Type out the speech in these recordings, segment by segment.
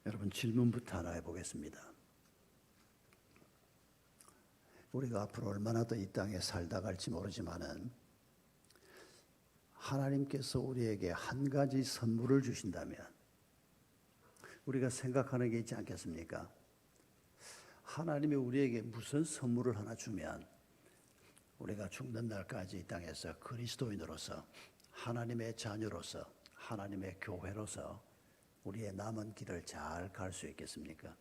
여러분, 질문부터 하나 해보겠습니다. 우리가 앞으로 얼마나 더 이 땅에 살다 갈지 모르지만은 하나님께서 우리에게 한 가지 선물을 주신다면 우리가 생각하는 게 있지 않겠습니까? 하나님이 우리에게 무슨 선물을 하나 주면 우리가 죽는 날까지 이 땅에서 그리스도인으로서, 하나님의 자녀로서, 하나님의 교회로서 우리의 남은 길을 잘 갈 수 있겠습니까?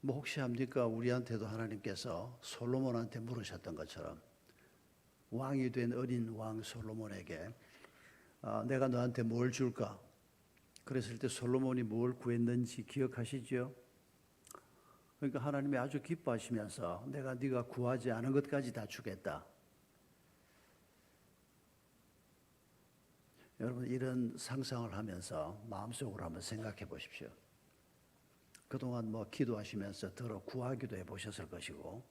뭐 혹시 합니까? 우리한테도 하나님께서 솔로몬한테 물으셨던 것처럼 왕이 된 어린 왕 솔로몬에게 내가 너한테 뭘 줄까? 그랬을 때 솔로몬이 뭘 구했는지 기억하시죠? 그러니까 하나님이 아주 기뻐하시면서 내가 네가 구하지 않은 것까지 다 주겠다. 여러분, 이런 상상을 하면서 마음속으로 한번 생각해 보십시오. 그동안 뭐 기도하시면서 더러 구하기도 해보셨을 것이고,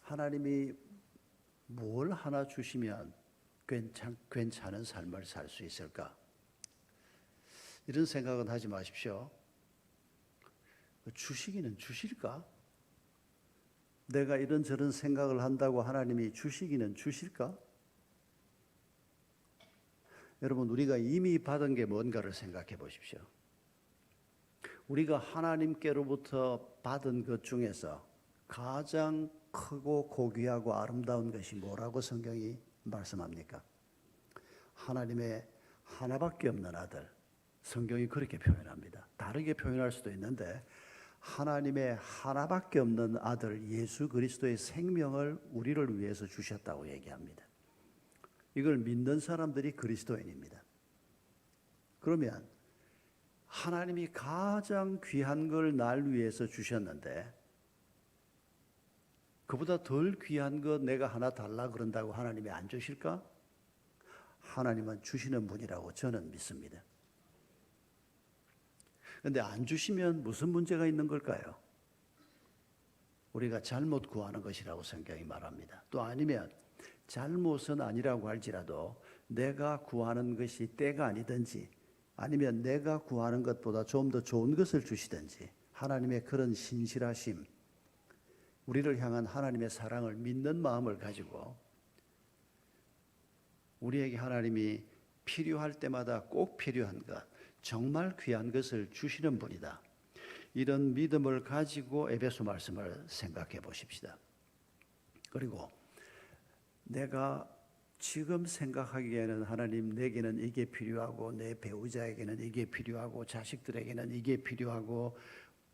하나님이 뭘 하나 주시면 괜찮은 삶을 살 수 있을까? 이런 생각은 하지 마십시오. 주시기는 주실까? 내가 이런저런 생각을 한다고 하나님이 주시기는 주실까? 여러분, 우리가 이미 받은 게 뭔가를 생각해 보십시오. 우리가 하나님께로부터 받은 것 중에서 가장 크고 고귀하고 아름다운 것이 뭐라고 성경이 말씀합니까? 하나님의 하나밖에 없는 아들. 성경이 그렇게 표현합니다. 다르게 표현할 수도 있는데 하나님의 하나밖에 없는 아들 예수 그리스도의 생명을 우리를 위해서 주셨다고 얘기합니다. 이걸 믿는 사람들이 그리스도인입니다. 그러면 하나님이 가장 귀한 걸 날 위해서 주셨는데 그보다 덜 귀한 거 내가 하나 달라 그런다고 하나님이 안 주실까? 하나님은 주시는 분이라고 저는 믿습니다. 그런데 안 주시면 무슨 문제가 있는 걸까요? 우리가 잘못 구하는 것이라고 성경이 말합니다. 또 아니면 잘못은 아니라고 할지라도 내가 구하는 것이 때가 아니든지 아니면 내가 구하는 것보다 좀 더 좋은 것을 주시든지 하나님의 그런 신실하심, 우리를 향한 하나님의 사랑을 믿는 마음을 가지고 우리에게 하나님이 필요할 때마다 꼭 필요한 것, 정말 귀한 것을 주시는 분이다. 이런 믿음을 가지고 에베소 말씀을 생각해 보십시다. 그리고 내가 지금 생각하기에는 하나님 내게는 이게 필요하고 내 배우자에게는 이게 필요하고 자식들에게는 이게 필요하고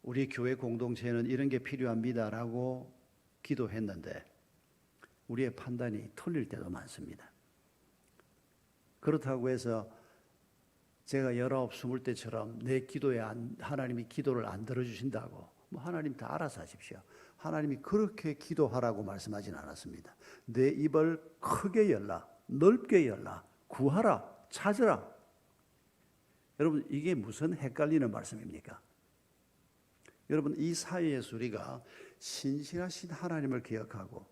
우리 교회 공동체에는 이런 게 필요합니다라고 기도했는데 우리의 판단이 틀릴 때도 많습니다. 그렇다고 해서 제가 19, 20때처럼 내 기도에 하나님이 기도를 안 들어주신다고 뭐 하나님 다 알아서 하십시오. 하나님이 그렇게 기도하라고 말씀하진 않았습니다. 내 입을 크게 열라, 넓게 열라, 구하라, 찾으라. 여러분, 이게 무슨 헷갈리는 말씀입니까? 여러분, 이 사회에서 우리가 신실하신 하나님을 기억하고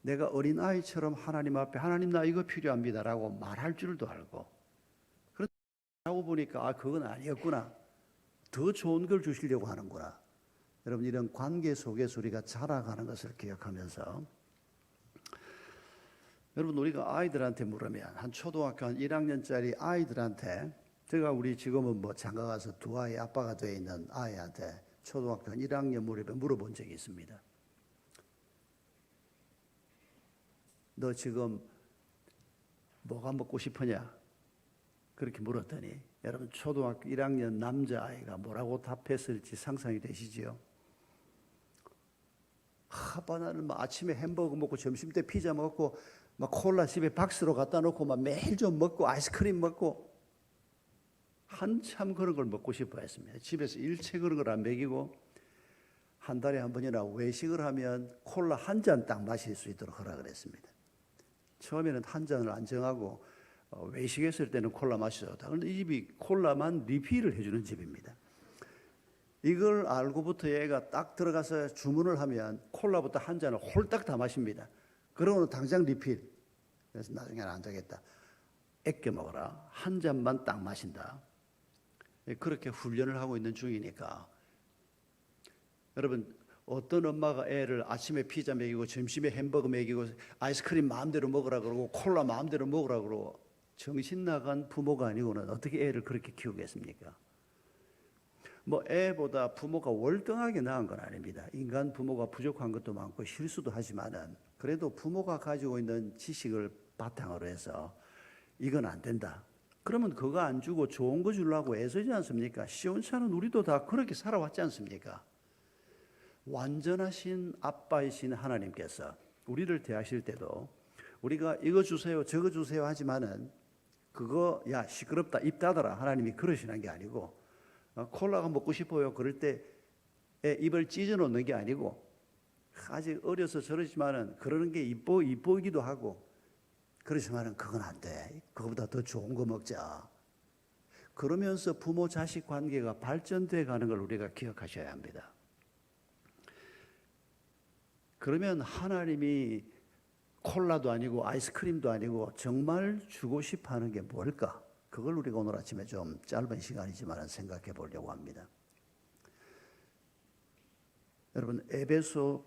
내가 어린아이처럼 하나님 앞에 하나님 나 이거 필요합니다라고 말할 줄도 알고 그러고 보니까 그건 아니었구나. 더 좋은 걸 주시려고 하는구나. 여러분, 이런 관계 속에서 우리가 자라가는 것을 기억하면서 여러분, 우리가 아이들한테 물으면 한 초등학교 한 1학년짜리 아이들한테 제가 우리 지금은 뭐 장가 가서 두 아이 아빠가 되어 있는 아이한테 초등학교 한 1학년 무렵에 물어본 적이 있습니다. 너 지금 뭐가 먹고 싶으냐? 그렇게 물었더니 여러분, 초등학교 1학년 남자아이가 뭐라고 답했을지 상상이 되시지요? 아빠 나는 막 아침에 햄버거 먹고 점심때 피자 먹고 막 콜라 집에 박스로 갖다 놓고 막 매일 좀 먹고 아이스크림 먹고 한참 그런 걸 먹고 싶어 했습니다. 집에서 일체 그런 걸 안 먹이고 한 달에 한 번이나 외식을 하면 콜라 한 잔 딱 마실 수 있도록 허락을 했습니다. 처음에는 한 잔을 안 정하고 외식했을 때는 콜라 마셔도 그런데 이 집이 콜라만 리필을 해주는 집입니다. 이걸 알고부터 얘가 딱 들어가서 주문을 하면 콜라부터 한 잔을 홀딱 다 마십니다. 그러고는 당장 리필. 그래서 나중에는 안 되겠다. 아껴 먹어라. 한 잔만 딱 마신다. 그렇게 훈련을 하고 있는 중이니까 여러분, 어떤 엄마가 애를 아침에 피자 먹이고 점심에 햄버거 먹이고 아이스크림 마음대로 먹으라 그러고 콜라 마음대로 먹으라 그러고 정신 나간 부모가 아니고는 어떻게 애를 그렇게 키우겠습니까? 뭐 애보다 부모가 월등하게 나은 건 아닙니다. 인간 부모가 부족한 것도 많고 실수도 하지만은 그래도 부모가 가지고 있는 지식을 바탕으로 해서 이건 안 된다. 그러면 그거 안 주고 좋은 거 주려고 애쓰지 않습니까? 시온찮은 우리도 다 그렇게 살아왔지 않습니까? 완전하신 아빠이신 하나님께서 우리를 대하실 때도 우리가 이거 주세요 저거 주세요 하지만은 그거 야 시끄럽다 입 닫아라 하나님이 그러시는 게 아니고 콜라가 먹고 싶어요 그럴 때 입을 찢어 놓는 게 아니고 아직 어려서 저러지만은 그러는 게 이쁘기도 하고 그러지만은 그건 안 돼. 그거보다 더 좋은 거 먹자. 그러면서 부모 자식 관계가 발전돼 가는 걸 우리가 기억하셔야 합니다. 그러면 하나님이 콜라도 아니고 아이스크림도 아니고 정말 주고 싶어 하는 게 뭘까? 그걸 우리가 오늘 아침에 좀 짧은 시간이지만 생각해 보려고 합니다. 여러분, 에베소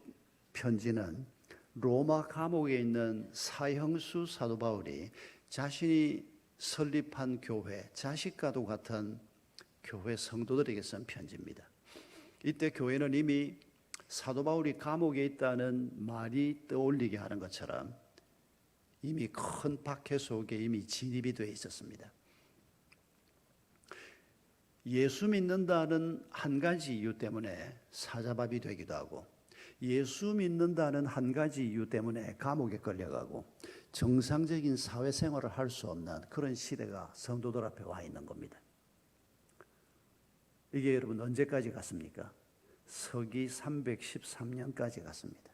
편지는 로마 감옥에 있는 사형수 사도 바울이 자신이 설립한 교회, 자식과도 같은 교회 성도들에게 쓴 편지입니다. 이때 교회는 이미 사도 바울이 감옥에 있다는 말이 떠올리게 하는 것처럼 이미 큰 박해 속에 이미 진입이 되어 있었습니다. 예수 믿는다는 한 가지 이유 때문에 사자밥이 되기도 하고 예수 믿는다는 한 가지 이유 때문에 감옥에 끌려가고 정상적인 사회생활을 할 수 없는 그런 시대가 성도들 앞에 와 있는 겁니다. 이게 여러분 언제까지 갔습니까? 서기 313년까지 갔습니다.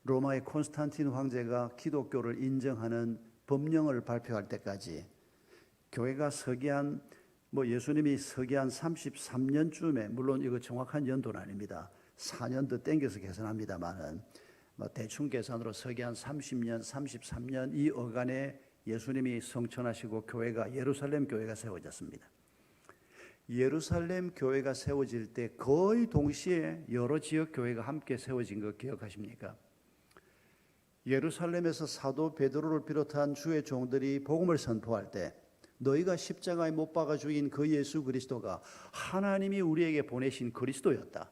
로마의 콘스탄틴 황제가 기독교를 인정하는 법령을 발표할 때까지 교회가 서기한 예수님이 서기한 33년쯤에 물론 이거 정확한 연도는 아닙니다. 4년 더 땡겨서 계산합니다만은 대충 계산으로 서기한 30년, 33년 이 어간에 예수님이 성천하시고 교회가 예루살렘 교회가 세워졌습니다. 예루살렘 교회가 세워질 때 거의 동시에 여러 지역 교회가 함께 세워진 거 기억하십니까? 예루살렘에서 사도 베드로를 비롯한 주의 종들이 복음을 선포할 때 너희가 십자가에 못 박아 죽인 그 예수 그리스도가 하나님이 우리에게 보내신 그리스도였다.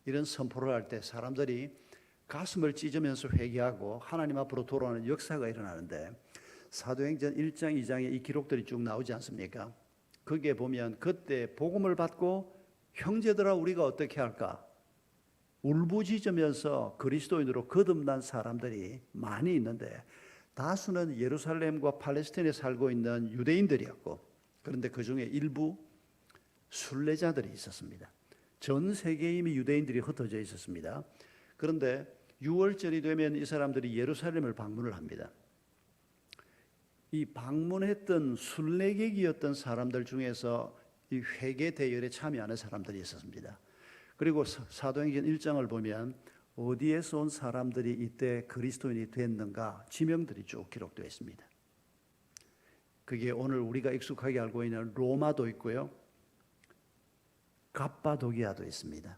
이런 선포를 할 때 사람들이 가슴을 찢으면서 회개하고 하나님 앞으로 돌아오는 역사가 일어나는데 사도행전 1장, 2장에 이 기록들이 쭉 나오지 않습니까? 거기에 보면 그때 복음을 받고 형제들아 우리가 어떻게 할까? 울부짖으면서 그리스도인으로 거듭난 사람들이 많이 있는데 다수는 예루살렘과 팔레스타인에 살고 있는 유대인들이었고 그런데 그 중에 일부 순례자들이 있었습니다. 전 세계에 이미 유대인들이 흩어져 있었습니다. 그런데 6월절이 되면 이 사람들이 예루살렘을 방문을 합니다. 이 방문했던 순례객이었던 사람들 중에서 이 회개 대열에 참여하는 사람들이 있었습니다. 그리고 사도행전 1장을 보면 어디에서 온 사람들이 이때 그리스도인이 됐는가 지명들이 쭉 기록되어 있습니다. 그게 오늘 우리가 익숙하게 알고 있는 로마도 있고요. 갑바도기아도 있습니다.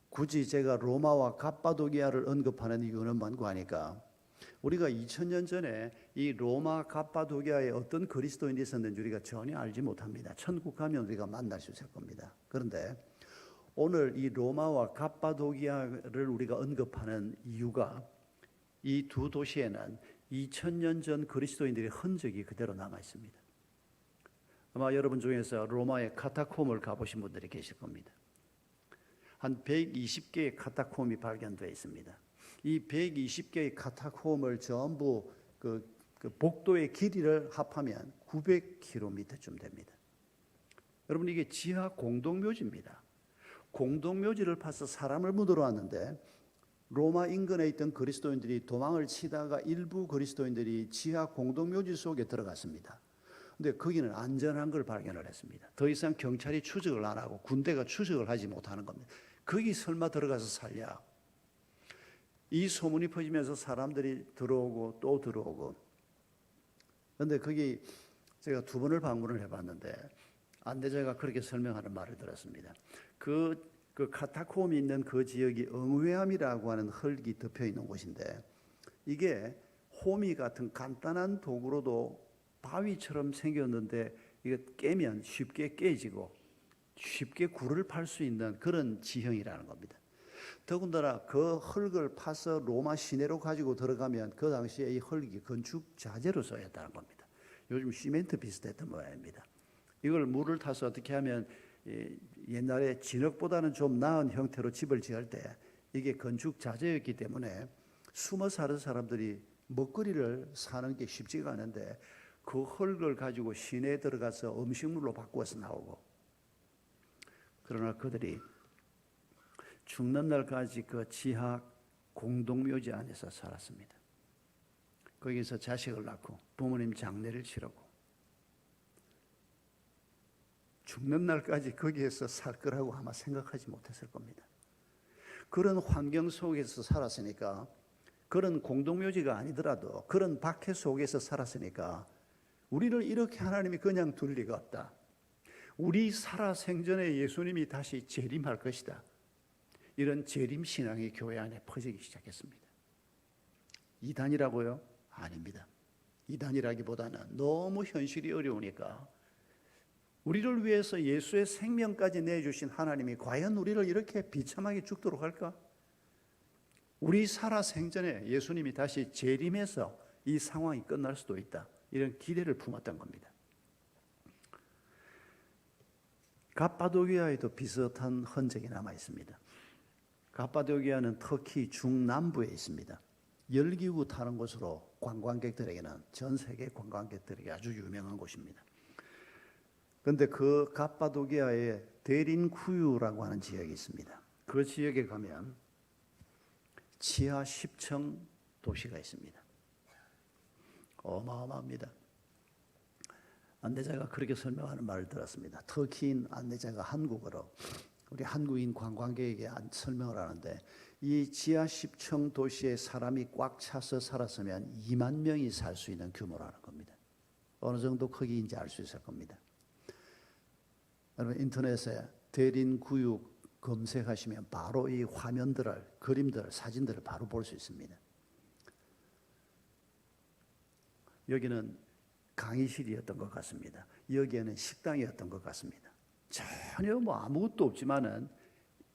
굳이 제가 로마와 갑바도기아를 언급하는 이유는 뭔고 하니까 우리가 2000년 전에 이 로마 갑바도기아에 어떤 그리스도인이 있었는지 우리가 전혀 알지 못합니다. 천국 가면 우리가 만날 수 있을 겁니다. 그런데 오늘 이 로마와 갑바도기아를 우리가 언급하는 이유가 이 두 도시에는 2000년 전 그리스도인들의 흔적이 그대로 남아 있습니다. 아마 여러분 중에서 로마의 카타콤을 가보신 분들이 계실 겁니다. 한 120개의 카타콤이 발견되어 있습니다. 이 120개의 카타콤을 전부 그 복도의 길이를 합하면 900km쯤 됩니다. 여러분 이게 지하 공동묘지입니다. 공동묘지를 파서 사람을 묻으러 왔는데 로마 인근에 있던 그리스도인들이 도망을 치다가 일부 그리스도인들이 지하 공동묘지 속에 들어갔습니다. 근데 거기는 안전한 걸 발견을 했습니다. 더 이상 경찰이 추적을 안 하고 군대가 추적을 하지 못하는 겁니다. 거기 설마 들어가서 살냐? 이 소문이 퍼지면서 사람들이 들어오고 또 들어오고 그런데 거기 제가 2번을 방문을 해봤는데 안내자가 그렇게 설명하는 말을 들었습니다. 그 카타콤이 있는 그 지역이 엉회암이라고 하는 흙이 덮여 있는 곳인데, 이게 호미 같은 간단한 도구로도 바위처럼 생겼는데 이게 깨면 쉽게 깨지고 쉽게 굴을 팔 수 있는 그런 지형이라는 겁니다. 더군다나 그 흙을 파서 로마 시내로 가지고 들어가면 그 당시에 이 흙이 건축 자재로 쓰였다는 겁니다. 요즘 시멘트 비슷했던 모양입니다. 이걸 물을 타서 어떻게 하면 옛날에 진흙보다는 좀 나은 형태로 집을 지을 때 이게 건축 자재였기 때문에 숨어 사는 사람들이 먹거리를 사는 게 쉽지가 않은데, 그 흙을 가지고 시내에 들어가서 음식물로 바꾸어서 나오고, 그러나 그들이 죽는 날까지 그 지하 공동묘지 안에서 살았습니다. 거기서 자식을 낳고 부모님 장례를 치르고 죽는 날까지 거기에서 살 거라고 아마 생각하지 못했을 겁니다. 그런 환경 속에서 살았으니까, 그런 공동묘지가 아니더라도 그런 박해 속에서 살았으니까 우리를 이렇게 하나님이 그냥 둘 리가 없다. 우리 살아 생전에 예수님이 다시 재림할 것이다. 이런 재림 신앙이 교회 안에 퍼지기 시작했습니다. 이단이라고요? 아닙니다. 이단이라기보다는 너무 현실이 어려우니까 우리를 위해서 예수의 생명까지 내주신 하나님이 과연 우리를 이렇게 비참하게 죽도록 할까? 우리 살아 생전에 예수님이 다시 재림해서 이 상황이 끝날 수도 있다. 이런 기대를 품었던 겁니다. 갑바도기아에도 비슷한 흔적이 남아 있습니다. 갑바도기아는 터키 중남부에 있습니다. 열기구 타는 곳으로 관광객들에게는, 전 세계 관광객들에게 아주 유명한 곳입니다. 그런데 그 갑바도기아에 데린쿠유라고 하는 지역이 있습니다. 그 지역에 가면 지하 10층 도시가 있습니다. 어마어마합니다. 안내자가 그렇게 설명하는 말을 들었습니다. 터키인 안내자가 한국어로 우리 한국인 관광객에게 설명을 하는데, 이 지하 10층 도시에 사람이 꽉 차서 살았으면 2만 명이 살 수 있는 규모라는 겁니다. 어느 정도 크기인지 알 수 있을 겁니다. 여러분 인터넷에 대린구육 검색하시면 바로 이 화면들을, 그림들을, 사진들을 바로 볼 수 있습니다. 여기는 강의실이었던 것 같습니다. 여기에는 식당이었던 것 같습니다. 전혀 아무것도 없지만은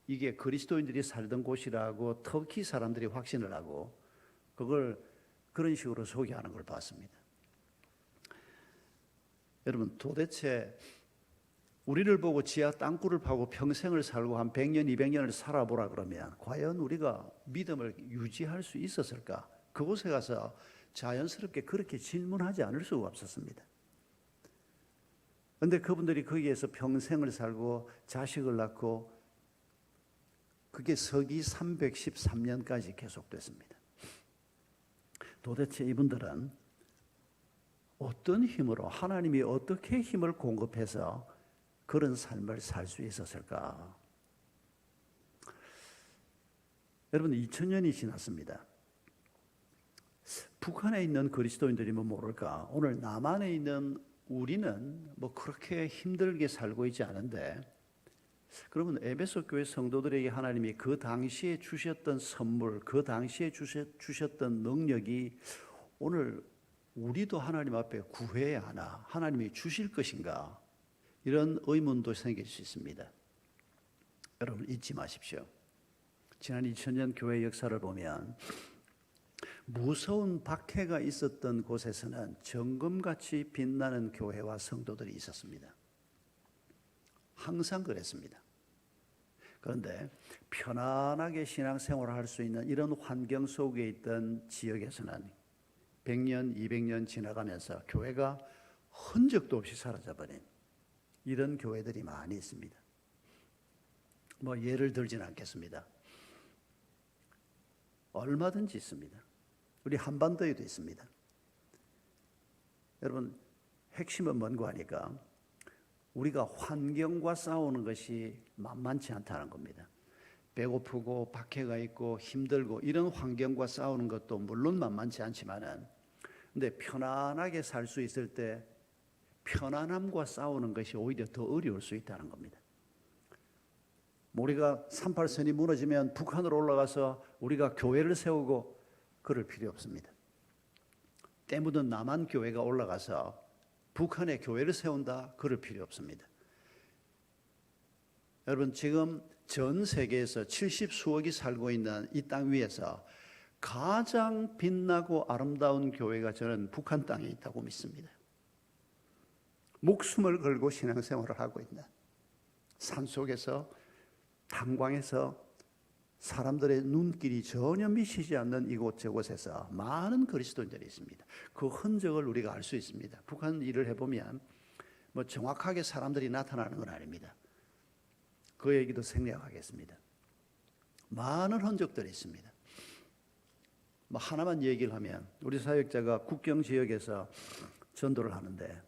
이게 그리스도인들이 살던 곳이라고 터키 사람들이 확신을 하고 그걸 그런 식으로 소개하는 걸 봤습니다. 여러분 도대체 우리를 보고 지하 땅굴을 파고 평생을 살고 한 100년, 200년을 살아보라 그러면 과연 우리가 믿음을 유지할 수 있었을까? 그곳에 가서 자연스럽게 그렇게 질문하지 않을 수가 없었습니다. 그런데 그분들이 거기에서 평생을 살고 자식을 낳고 그게 서기 313년까지 계속됐습니다. 도대체 이분들은 어떤 힘으로, 하나님이 어떻게 힘을 공급해서 그런 삶을 살 수 있었을까? 여러분 2000년이 지났습니다. 북한에 있는 그리스도인들이면 모를까, 오늘 남한에 있는 우리는 뭐 그렇게 힘들게 살고 있지 않은데, 그러면 에베소 교회 성도들에게 하나님이 그 당시에 주셨던 선물, 그 당시에 주셨던 능력이 오늘 우리도 하나님 앞에 구해야 하나, 하나님이 주실 것인가, 이런 의문도 생길 수 있습니다. 여러분 잊지 마십시오. 지난 2000년 교회 역사를 보면 무서운 박해가 있었던 곳에서는 정금같이 빛나는 교회와 성도들이 있었습니다. 항상 그랬습니다. 그런데 편안하게 신앙생활을 할 수 있는 이런 환경 속에 있던 지역에서는 100년, 200년 지나가면서 교회가 흔적도 없이 사라져버린 이런 교회들이 많이 있습니다. 뭐 예를 들지는 않겠습니다. 얼마든지 있습니다. 우리 한반도에도 있습니다. 여러분 핵심은 뭔가 하니까 우리가 환경과 싸우는 것이 만만치 않다는 겁니다. 배고프고 박해가 있고 힘들고 이런 환경과 싸우는 것도 물론 만만치 않지만은 근데 편안하게 살 수 있을 때 편안함과 싸우는 것이 오히려 더 어려울 수 있다는 겁니다. 우리가 38선이 무너지면 북한으로 올라가서 우리가 교회를 세우고 그럴 필요 없습니다. 때 묻은 남한 교회가 올라가서 북한에 교회를 세운다, 그럴 필요 없습니다. 여러분, 지금 전 세계에서 70수억이 살고 있는 이 땅 위에서 가장 빛나고 아름다운 교회가 저는 북한 땅에 있다고 믿습니다. 목숨을 걸고 신앙생활을 하고 있는, 산속에서 탄광에서 사람들의 눈길이 전혀 미치지 않는 이곳 저곳에서 많은 그리스도인들이 있습니다. 그 흔적을 우리가 알 수 있습니다. 북한 일을 해보면 뭐 정확하게 사람들이 나타나는 건 아닙니다. 그 얘기도 생략하겠습니다. 많은 흔적들이 있습니다. 뭐 하나만 얘기를 하면, 우리 사역자가 국경 지역에서 전도를 하는데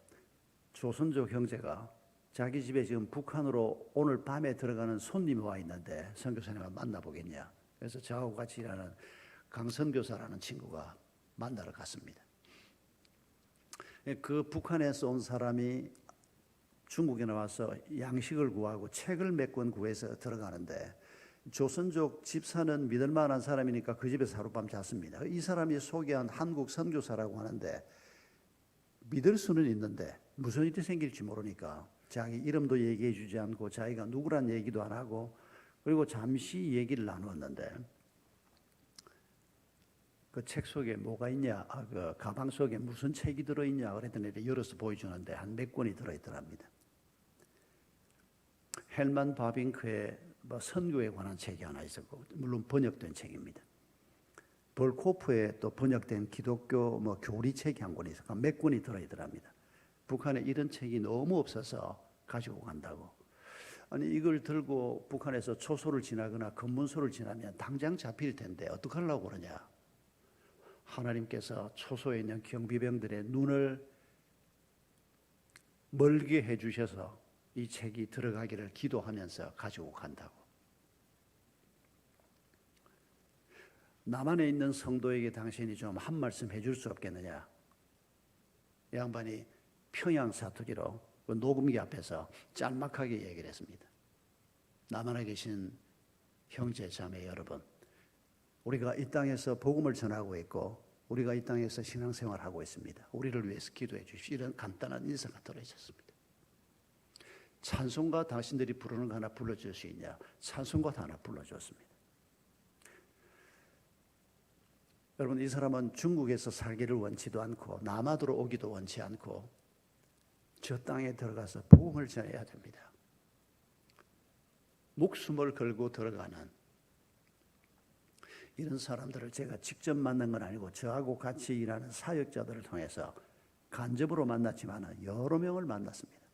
조선족 형제가 자기 집에 지금 북한으로 오늘 밤에 들어가는 손님이 와 있는데 선교사님을 만나보겠냐. 그래서 저하고 같이 일하는 강선교사라는 친구가 만나러 갔습니다. 그 북한에서 온 사람이 중국에 나와서 양식을 구하고 책을 몇 권 구해서 들어가는데, 조선족 집사는 믿을 만한 사람이니까 그 집에서 하룻밤 잤습니다. 이 사람이 소개한 한국 선교사라고 하는데 믿을 수는 있는데 무슨 일이 생길지 모르니까 자기 이름도 얘기해 주지 않고 자기가 누구란 얘기도 안 하고, 그리고 잠시 얘기를 나누었는데 그 책 속에 뭐가 있냐, 그 가방 속에 무슨 책이 들어있냐 그랬더니 열어서 보여주는데 한 몇 권이 들어있더랍니다. 헬만 바빙크의 뭐 선교에 관한 책이 하나 있었고, 물론 번역된 책입니다. 벌코프에 또 번역된 기독교 뭐 교리책이 한 권이 있었고 몇 권이 들어있더랍니다. 북한에 이런 책이 너무 없어서 가지고 간다고. 아니, 이걸 들고 북한에서 초소를 지나거나 검문소를 지나면 당장 잡힐 텐데 어떡하려고 그러냐. 하나님께서 초소에 있는 경비병들의 눈을 멀게 해주셔서 이 책이 들어가기를 기도하면서 가지고 간다고. 남한에 있는 성도에게 당신이 좀 한 말씀 해줄 수 없겠느냐. 이 양반이 평양 사투리로 그 녹음기 앞에서 짤막하게 얘기를 했습니다. 남한에 계신 형제 자매 여러분, 우리가 이 땅에서 복음을 전하고 있고 우리가 이 땅에서 신앙생활하고 있습니다. 우리를 위해서 기도해 주십시오. 이런 간단한 인사가 들어있었습니다. 찬송가 당신들이 부르는 거 하나 불러줄 수 있냐? 찬송가 하나 불러줬습니다. 여러분, 이 사람은 중국에서 살기를 원치도 않고 남한으로 오기도 원치 않고 저 땅에 들어가서 복음을 전해야 됩니다. 목숨을 걸고 들어가는 이런 사람들을 제가 직접 만난 건 아니고 저하고 같이 일하는 사역자들을 통해서 간접으로 만났지만 여러 명을 만났습니다.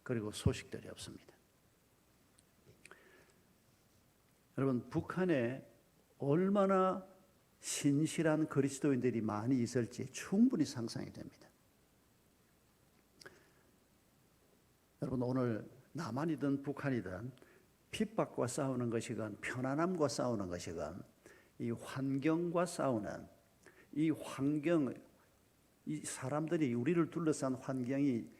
그리고 소식들이 없습니다. 여러분, 북한에 얼마나 신실한 그리스도인들이 많이 있을지 충분히 상상이 됩니다. 여러분, 오늘 남한이든 북한이든 핍박과 싸우는 것이건 편안함과 싸우는 것이건 이 환경과 싸우는 이 환경, 이 사람들이 우리를 둘러싼 환경이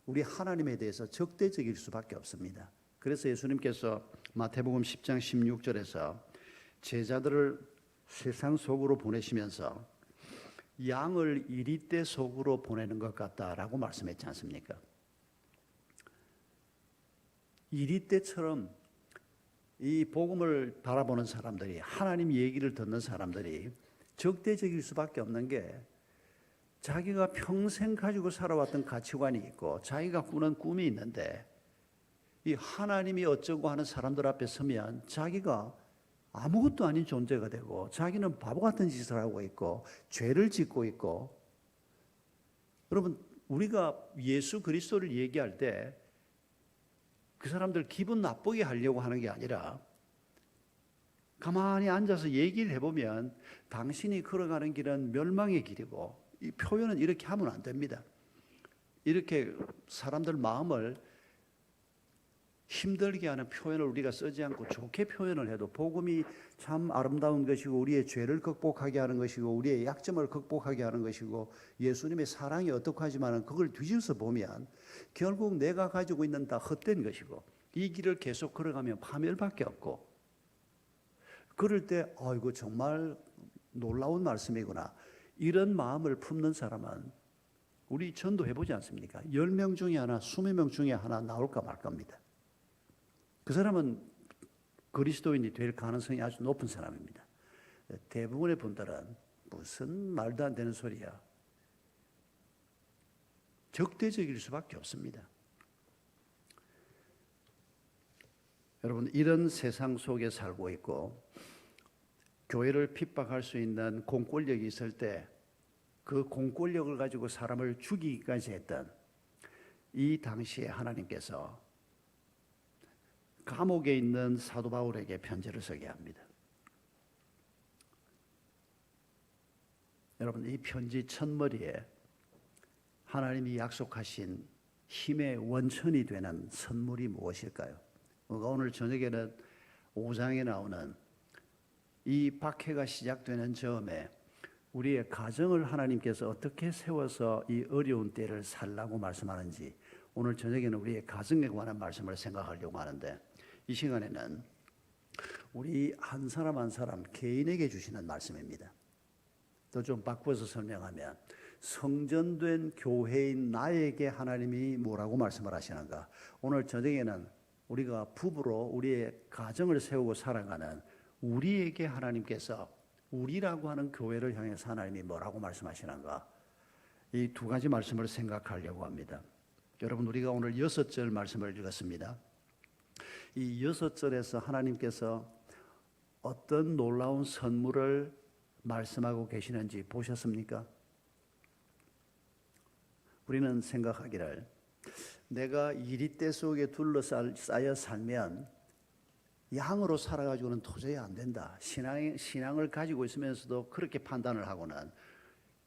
우리 하나님에 대해서 적대적일 수밖에 없습니다. 그래서 예수님께서 마태복음 10장 16절에서 제자들을 세상 속으로 보내시면서 양을 이리떼 속으로 보내는 것 같다라고 말씀했지 않습니까? 이리떼처럼 이 복음을 바라보는 사람들이, 하나님 얘기를 듣는 사람들이 적대적일 수밖에 없는 게, 자기가 평생 가지고 살아왔던 가치관이 있고 자기가 꾸는 꿈이 있는데 이 하나님이 어쩌고 하는 사람들 앞에 서면 자기가 아무것도 아닌 존재가 되고 자기는 바보 같은 짓을 하고 있고 죄를 짓고 있고. 여러분, 우리가 예수 그리스도를 얘기할 때 그 사람들 기분 나쁘게 하려고 하는 게 아니라 가만히 앉아서 얘기를 해보면 당신이 걸어가는 길은 멸망의 길이고, 이 표현은 이렇게 하면 안 됩니다. 이렇게 사람들 마음을 힘들게 하는 표현을 우리가 쓰지 않고 좋게 표현을 해도 복음이 참 아름다운 것이고 우리의 죄를 극복하게 하는 것이고 우리의 약점을 극복하게 하는 것이고 예수님의 사랑이 어떻게 하지만 그걸 뒤집어서 보면 결국 내가 가지고 있는 다 헛된 것이고 이 길을 계속 걸어가면 파멸밖에 없고 그럴 때 이거 정말 놀라운 말씀이구나. 이런 마음을 품는 사람은 우리 전도해보지 않습니까? 10명 중에 하나, 20명 중에 하나 나올까 말 겁니다. 그 사람은 그리스도인이 될 가능성이 아주 높은 사람입니다. 대부분의 분들은 무슨 말도 안 되는 소리야. 적대적일 수밖에 없습니다. 여러분, 이런 세상 속에 살고 있고 교회를 핍박할 수 있는 공권력이 있을 때 그 공권력을 가지고 사람을 죽이기까지 했던 이 당시에 하나님께서 감옥에 있는 사도 바울에게 편지를 쓰게 합니다. 여러분, 이 편지 첫머리에 하나님이 약속하신 힘의 원천이 되는 선물이 무엇일까요? 오늘 저녁에는 5장에 나오는 이 박해가 시작되는 즈음에 우리의 가정을 하나님께서 어떻게 세워서 이 어려운 때를 살라고 말씀하는지 오늘 저녁에는 우리의 가정에 관한 말씀을 생각하려고 하는데 이 시간에는 우리 한 사람 한 사람 개인에게 주시는 말씀입니다. 또 좀 바꿔서 설명하면 성전된 교회인 나에게 하나님이 뭐라고 말씀을 하시는가. 오늘 저녁에는 우리가 부부로 우리의 가정을 세우고 살아가는 우리에게 하나님께서 우리라고 하는 교회를 향해서 하나님이 뭐라고 말씀하시는가. 이 두 가지 말씀을 생각하려고 합니다. 여러분, 우리가 오늘 6절 말씀을 읽었습니다. 이 6절에서 하나님께서 어떤 놀라운 선물을 말씀하고 계시는지 보셨습니까? 우리는 생각하기를 내가 이리떼 속에 둘러싸여 살면 양으로 살아가지고는 도저히 안 된다. 신앙을 가지고 있으면서도 그렇게 판단을 하고는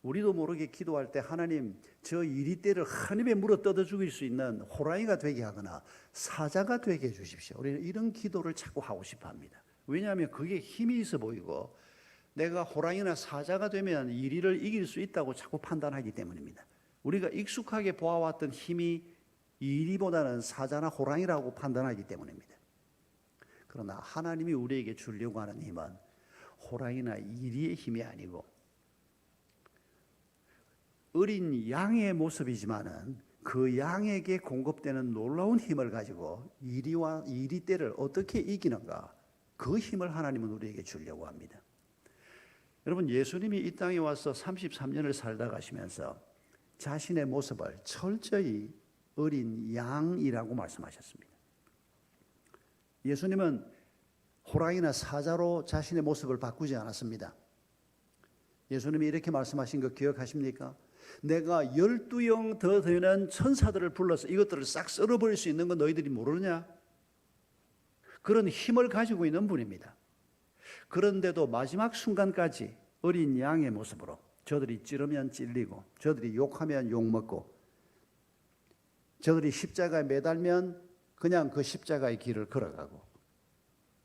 우리도 모르게 기도할 때 하나님 저 이리떼를 한 입에 물어 뜯어 죽일 수 있는 호랑이가 되게 하거나 사자가 되게 해주십시오. 우리는 이런 기도를 자꾸 하고 싶어 합니다. 왜냐하면 그게 힘이 있어 보이고 내가 호랑이나 사자가 되면 이리를 이길 수 있다고 자꾸 판단하기 때문입니다. 우리가 익숙하게 보아왔던 힘이 이리보다는 사자나 호랑이라고 판단하기 때문입니다. 그러나 하나님이 우리에게 주려고 하는 힘은 호랑이나 이리의 힘이 아니고 어린 양의 모습이지만은 그 양에게 공급되는 놀라운 힘을 가지고 이리와 이리떼를 어떻게 이기는가, 그 힘을 하나님은 우리에게 주려고 합니다. 여러분, 예수님이 이 땅에 와서 33년을 살다 가시면서 자신의 모습을 철저히 어린 양이라고 말씀하셨습니다. 예수님은 호랑이나 사자로 자신의 모습을 바꾸지 않았습니다. 예수님이 이렇게 말씀하신 거 기억하십니까? 내가 12영 더 되는 천사들을 불러서 이것들을 싹 썰어버릴 수 있는 거 너희들이 모르느냐? 그런 힘을 가지고 있는 분입니다. 그런데도 마지막 순간까지 어린 양의 모습으로 저들이 찌르면 찔리고 저들이 욕하면 욕먹고 저들이 십자가에 매달면 그냥 그 십자가의 길을 걸어가고,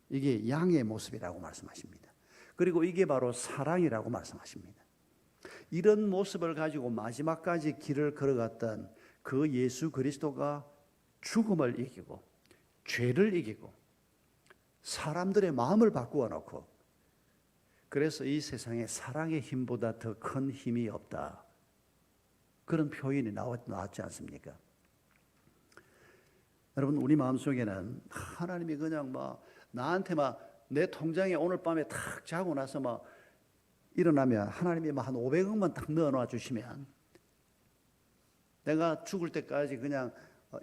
이게 양의 모습이라고 말씀하십니다. 그리고 이게 바로 사랑이라고 말씀하십니다. 이런 모습을 가지고 마지막까지 길을 걸어갔던 그 예수 그리스도가 죽음을 이기고 죄를 이기고 사람들의 마음을 바꾸어 놓고, 그래서 이 세상에 사랑의 힘보다 더 큰 힘이 없다, 그런 표현이 나왔지 않습니까? 여러분, 우리 마음속에는 하나님이 그냥 나한테 내 통장에 오늘 밤에 탁 자고 나서 일어나면 하나님이 한 500억만 딱 넣어놔 주시면 내가 죽을 때까지 그냥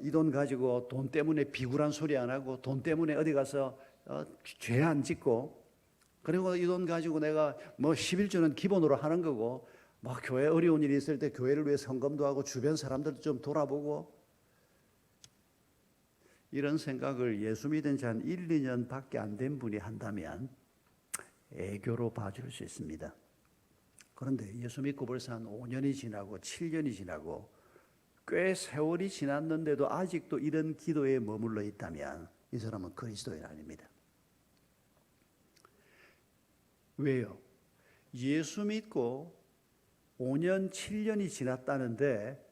이 돈 가지고 돈 때문에 비굴한 소리 안 하고 돈 때문에 어디 가서 죄 안 짓고, 그리고 이 돈 가지고 내가 11조는 기본으로 하는 거고 교회 어려운 일이 있을 때 교회를 위해 헌금도 하고 주변 사람들도 좀 돌아보고, 이런 생각을 예수 믿은 지 한 1, 2년 밖에 안 된 분이 한다면 애교로 봐줄 수 있습니다. 그런데 예수 믿고 벌써 한 5년이 지나고 7년이 지나고 꽤 세월이 지났는데도 아직도 이런 기도에 머물러 있다면 이 사람은 그리스도인 아닙니다. 왜요? 예수 믿고 5년, 7년이 지났다는데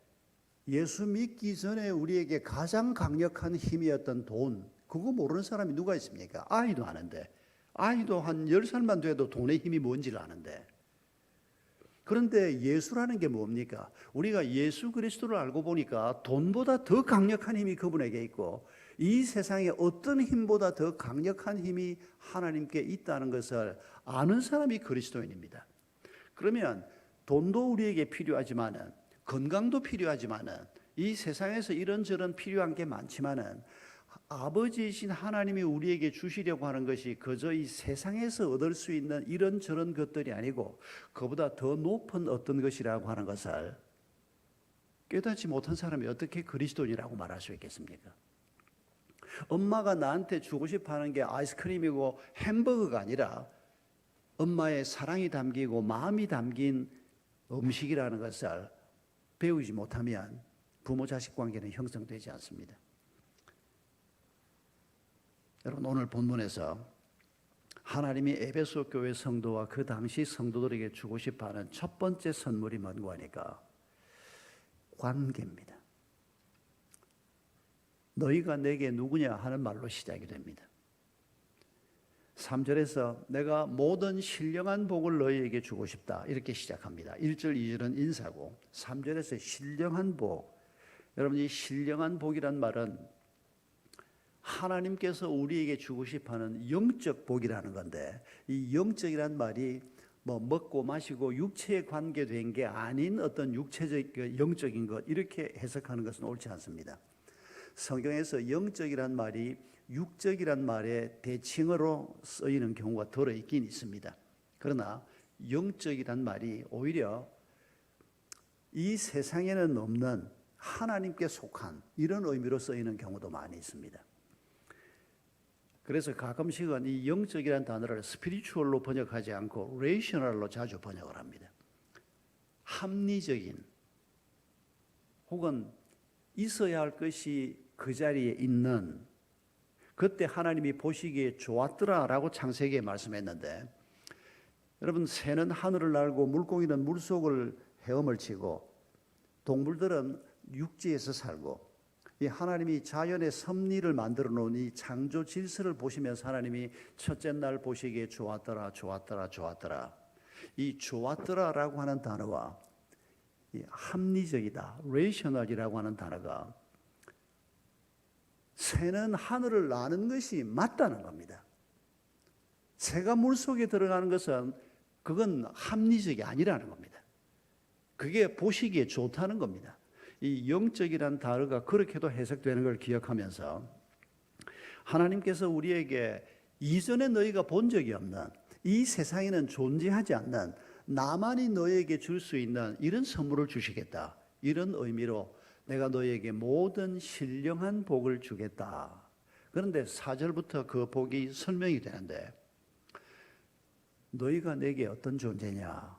예수 믿기 전에 우리에게 가장 강력한 힘이었던 돈, 그거 모르는 사람이 누가 있습니까? 아이도 아는데, 아이도 한 10살만 돼도 돈의 힘이 뭔지를 아는데. 그런데 예수라는 게 뭡니까? 우리가 예수 그리스도를 알고 보니까 돈보다 더 강력한 힘이 그분에게 있고 이 세상에 어떤 힘보다 더 강력한 힘이 하나님께 있다는 것을 아는 사람이 그리스도인입니다. 그러면 돈도 우리에게 필요하지만은, 건강도 필요하지만은, 이 세상에서 이런저런 필요한 게 많지만은 아버지이신 하나님이 우리에게 주시려고 하는 것이 그저 이 세상에서 얻을 수 있는 이런저런 것들이 아니고 그보다 더 높은 어떤 것이라고 하는 것을 깨닫지 못한 사람이 어떻게 그리스도인이라고 말할 수 있겠습니까? 엄마가 나한테 주고 싶어 하는 게 아이스크림이고 햄버거가 아니라 엄마의 사랑이 담기고 마음이 담긴 음식이라는 것을 배우지 못하면 부모 자식 관계는 형성되지 않습니다. 여러분, 오늘 본문에서 하나님이 에베소 교회 성도와 그 당시 성도들에게 주고 싶어하는 첫 번째 선물이 뭔가 하니까 관계입니다. 너희가 내게 누구냐 하는 말로 시작이 됩니다. 3절에서 내가 모든 신령한 복을 너희에게 주고 싶다 이렇게 시작합니다. 1절, 2절은 인사고 3절에서 신령한 복. 여러분, 이 신령한 복이란 말은 하나님께서 우리에게 주고 싶어하는 영적 복이라는 건데, 이 영적이란 말이 뭐 먹고 마시고 육체에 관계된 게 아닌 어떤 육체적 영적인 것 이렇게 해석하는 것은 옳지 않습니다. 성경에서 영적이란 말이 육적이란 말의 대칭어로 쓰이는 경우가 들어 있긴 있습니다. 그러나 영적이란 말이 오히려 이 세상에는 없는 하나님께 속한 이런 의미로 쓰이는 경우도 많이 있습니다. 그래서 가끔씩은 이 영적이라는 단어를 스피리추얼로 번역하지 않고 레이셔널로 자주 번역을 합니다. 합리적인 혹은 있어야 할 것이 그 자리에 있는, 그때 하나님이 보시기에 좋았더라라고 창세기에 말씀했는데, 여러분, 새는 하늘을 날고 물고기는 물속을 헤엄을 치고 동물들은 육지에서 살고, 이 하나님이 자연의 섭리를 만들어 놓은 이 창조 질서를 보시면서 하나님이 첫째 날 보시기에 좋았더라, 좋았더라, 좋았더라. 이 좋았더라라고 하는 단어와 이 합리적이다, 레이셔널이라고 하는 단어가 새는 하늘을 나는 것이 맞다는 겁니다. 새가 물속에 들어가는 것은 그건 합리적이 아니라는 겁니다. 그게 보시기에 좋다는 겁니다. 이 영적이라는 단어가 그렇게도 해석되는 걸 기억하면서 하나님께서 우리에게 이전에 너희가 본 적이 없는, 이 세상에는 존재하지 않는 나만이 너희에게 줄 수 있는 이런 선물을 주시겠다, 이런 의미로 내가 너희에게 모든 신령한 복을 주겠다. 그런데 4절부터 그 복이 설명이 되는데, 너희가 내게 어떤 존재냐?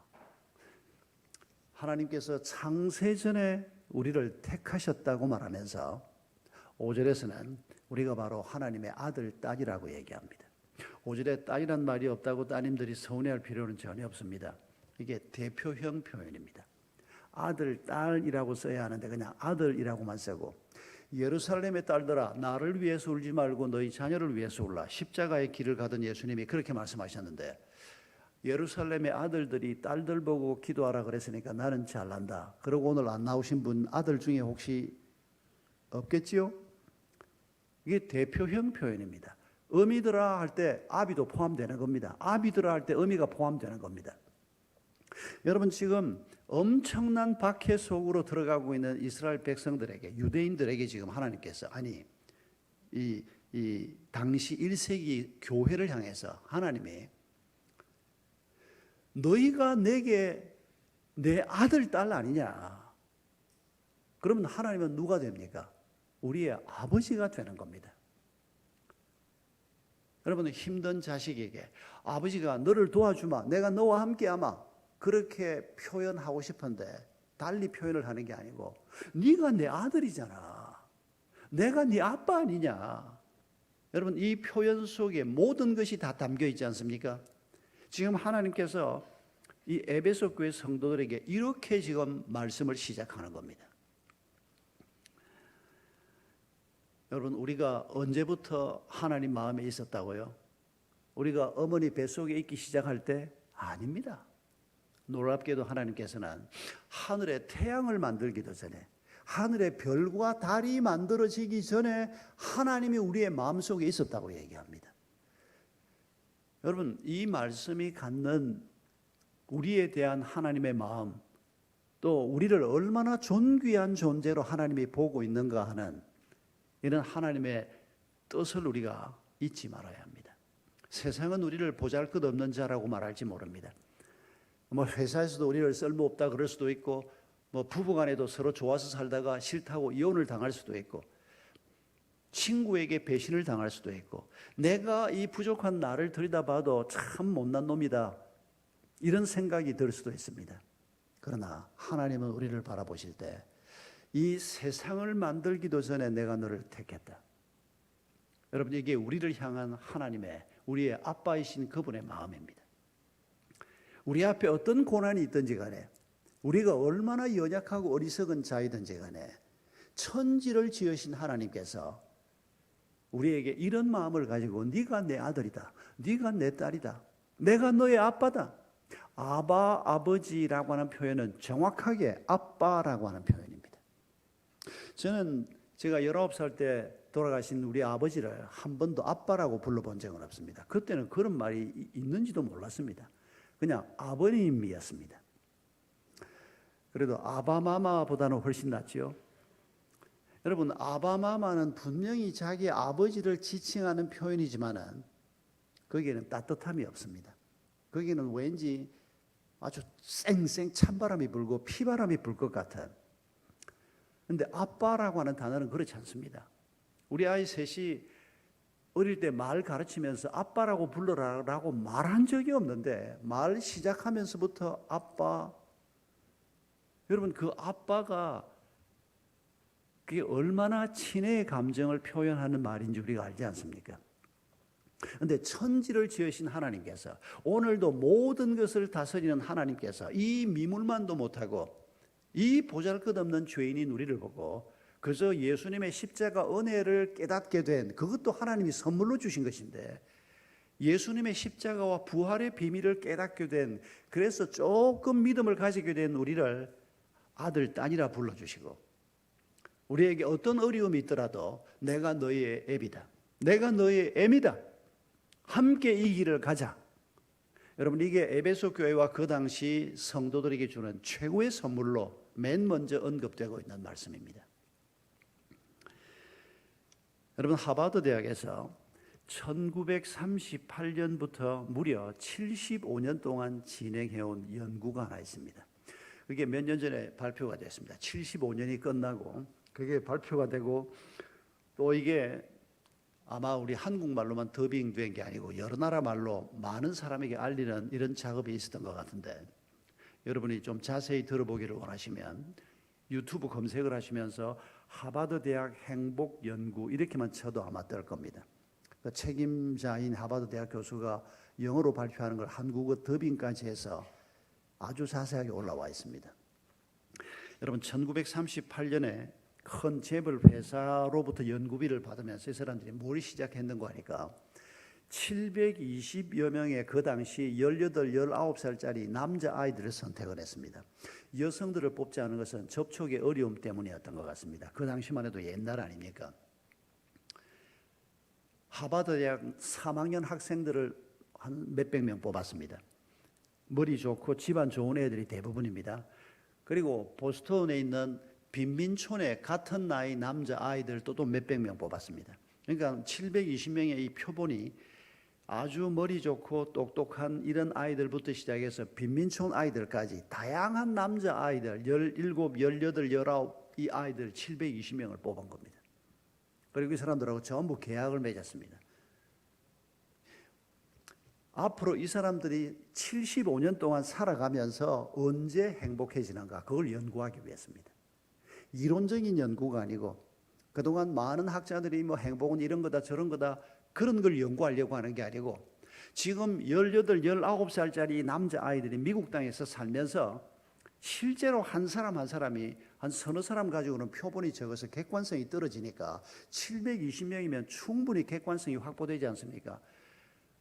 하나님께서 창세전에 우리를 택하셨다고 말하면서 5절에서는 우리가 바로 하나님의 아들, 딸이라고 얘기합니다. 5절에 딸이란 말이 없다고 따님들이 서운해할 필요는 전혀 없습니다. 이게 대표형 표현입니다. 아들, 딸이라고 써야 하는데 그냥 아들이라고만 쓰고, 예루살렘의 딸들아 나를 위해서 울지 말고 너희 자녀를 위해서 울라. 십자가의 길을 가던 예수님이 그렇게 말씀하셨는데, 예루살렘의 아들들이 딸들 보고 기도하라 그랬으니까 나는 잘난다. 그리고 오늘 안 나오신 분 아들 중에 혹시 없겠지요? 이게 대표형 표현입니다. 어미들아 할 때 아비도 포함되는 겁니다. 아비들아 할 때 어미가 포함되는 겁니다. 여러분, 지금 엄청난 박해 속으로 들어가고 있는 이스라엘 백성들에게, 유대인들에게 지금 하나님께서, 아니 이 당시 1세기 교회를 향해서 하나님이 너희가 내게 내 아들, 딸 아니냐? 그러면 하나님은 누가 됩니까? 우리의 아버지가 되는 겁니다. 여러분, 힘든 자식에게 아버지가 너를 도와주마, 내가 너와 함께하마, 그렇게 표현하고 싶은데 달리 표현을 하는 게 아니고 네가 내 아들이잖아. 내가 네 아빠 아니냐. 여러분 이 표현 속에 모든 것이 다 담겨 있지 않습니까? 지금 하나님께서 이 에베소 교회 성도들에게 이렇게 지금 말씀을 시작하는 겁니다. 여러분 우리가 언제부터 하나님 마음에 있었다고요? 우리가 어머니 뱃속에 있기 시작할 때? 아닙니다. 놀랍게도 하나님께서는 하늘에 태양을 만들기도 전에, 하늘의 별과 달이 만들어지기 전에 하나님이 우리의 마음속에 있었다고 얘기합니다. 여러분 이 말씀이 갖는 우리에 대한 하나님의 마음, 또 우리를 얼마나 존귀한 존재로 하나님이 보고 있는가 하는 이런 하나님의 뜻을 우리가 잊지 말아야 합니다. 세상은 우리를 보잘것없는 자라고 말할지 모릅니다. 뭐 회사에서도 우리를 쓸모없다 그럴 수도 있고, 뭐 부부간에도 서로 좋아서 살다가 싫다고 이혼을 당할 수도 있고, 친구에게 배신을 당할 수도 있고, 내가 이 부족한 나를 들여다봐도 참 못난 놈이다 이런 생각이 들 수도 있습니다. 그러나 하나님은 우리를 바라보실 때 이 세상을 만들기도 전에 내가 너를 택했다. 여러분 이게 우리를 향한 하나님의, 우리의 아빠이신 그분의 마음입니다. 우리 앞에 어떤 고난이 있든지 간에, 우리가 얼마나 연약하고 어리석은 자이든지 간에 천지를 지으신 하나님께서 우리에게 이런 마음을 가지고 네가 내 아들이다, 네가 내 딸이다, 내가 너의 아빠다. 아바, 아버지라고 하는 표현은 정확하게 아빠라고 하는 표현입니다. 저는 제가 19살 때 돌아가신 우리 아버지를 한 번도 아빠라고 불러본 적은 없습니다. 그때는 그런 말이 있는지도 몰랐습니다. 그냥 아버님이었습니다. 그래도 아바마마보다는 훨씬 낫죠. 여러분 아바마마는 분명히 자기 아버지를 지칭하는 표현이지만은 거기에는 따뜻함이 없습니다. 거기는 왠지 아주 쌩쌩 찬바람이 불고 피바람이 불 것 같은. 그런데 아빠라고 하는 단어는 그렇지 않습니다. 우리 아이 셋이 어릴 때 말 가르치면서 아빠라고 불러라라고 말한 적이 없는데 말 시작하면서부터 아빠. 여러분 그 아빠가 그게 얼마나 친애의 감정을 표현하는 말인지 우리가 알지 않습니까? 그런데 천지를 지으신 하나님께서, 오늘도 모든 것을 다스리는 하나님께서 이 미물만도 못하고 이 보잘것없는 죄인인 우리를 보고 그저 예수님의 십자가 은혜를 깨닫게 된, 그것도 하나님이 선물로 주신 것인데 예수님의 십자가와 부활의 비밀을 깨닫게 된, 그래서 조금 믿음을 가지게 된 우리를 아들, 딸이라 불러주시고, 우리에게 어떤 어려움이 있더라도 내가 너의 애비다, 내가 너의 애미다, 함께 이 길을 가자. 여러분 이게 에베소 교회와 그 당시 성도들에게 주는 최고의 선물로 맨 먼저 언급되고 있는 말씀입니다. 여러분 하버드 대학에서 1938년부터 무려 75년 동안 진행해온 연구가 하나 있습니다. 그게 몇 년 전에 발표가 됐습니다. 75년이 끝나고 그게 발표가 되고, 또 이게 아마 우리 한국말로만 더빙된 게 아니고 여러 나라 말로 많은 사람에게 알리는 이런 작업이 있었던 것 같은데, 여러분이 좀 자세히 들어보기를 원하시면 유튜브 검색을 하시면서 하버드 대학 행복 연구 이렇게만 쳐도 아마 뜰 겁니다. 그 책임자인 하버드 대학 교수가 영어로 발표하는 걸 한국어 더빙까지 해서 아주 자세하게 올라와 있습니다. 여러분 1938년에 큰 재벌 회사로부터 연구비를 받으면서 이 사람들이 뭘 시작했는가 하니까 720여 명의 그 당시 18, 19살짜리 남자아이들을 선택을 했습니다. 여성들을 뽑지 않은 것은 접촉의 어려움 때문이었던 것 같습니다. 그 당시만 해도 옛날 아닙니까? 하버드 대학 3학년 학생들을 한 몇백 명 뽑았습니다. 머리 좋고 집안 좋은 애들이 대부분입니다. 그리고 보스턴에 있는 빈민촌의 같은 나이 남자아이들도 또 몇백 명 뽑았습니다. 그러니까 720명의 이 표본이 아주 머리 좋고 똑똑한 이런 아이들부터 시작해서 빈민촌 아이들까지 다양한 남자아이들 17, 18, 19 이 아이들 720명을 뽑은 겁니다. 그리고 이 사람들하고 전부 계약을 맺었습니다. 앞으로 이 사람들이 75년 동안 살아가면서 언제 행복해지는가, 그걸 연구하기 위해서입니다. 이론적인 연구가 아니고 그동안 많은 학자들이 뭐 행복은 이런 거다 저런 거다 그런 걸 연구하려고 하는 게 아니고, 지금 18, 19살짜리 남자아이들이 미국 땅에서 살면서 실제로 한 사람 한 사람이 한 서너 사람 가지고는 표본이 적어서 객관성이 떨어지니까 720명이면 충분히 객관성이 확보되지 않습니까?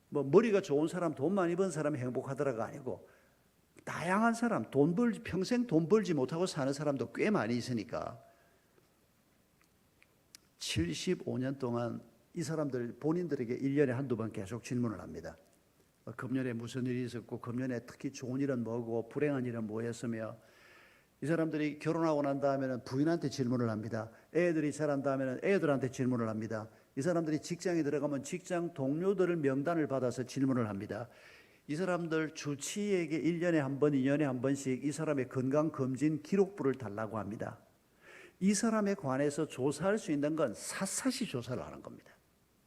뭐 머리가 좋은 사람, 돈 많이 번 사람이 행복하더라가 아니고 다양한 사람, 평생 돈 벌지 못하고 사는 사람도 꽤 많이 있으니까 75년 동안 이 사람들 본인들에게 1년에 한두 번 계속 질문을 합니다. 금년에 무슨 일이 있었고, 금년에 특히 좋은 일은 뭐고, 불행한 일은 뭐였으며, 이 사람들이 결혼하고 난 다음에는 부인한테 질문을 합니다. 애들이 자란 다음에는 애들한테 질문을 합니다. 이 사람들이 직장에 들어가면 직장 동료들을 명단을 받아서 질문을 합니다. 이 사람들 주치의에게 1년에 한 번, 2년에 한 번씩 이 사람의 건강검진 기록부를 달라고 합니다. 이 사람에 관해서 조사할 수 있는 건 샅샅이 조사를 하는 겁니다.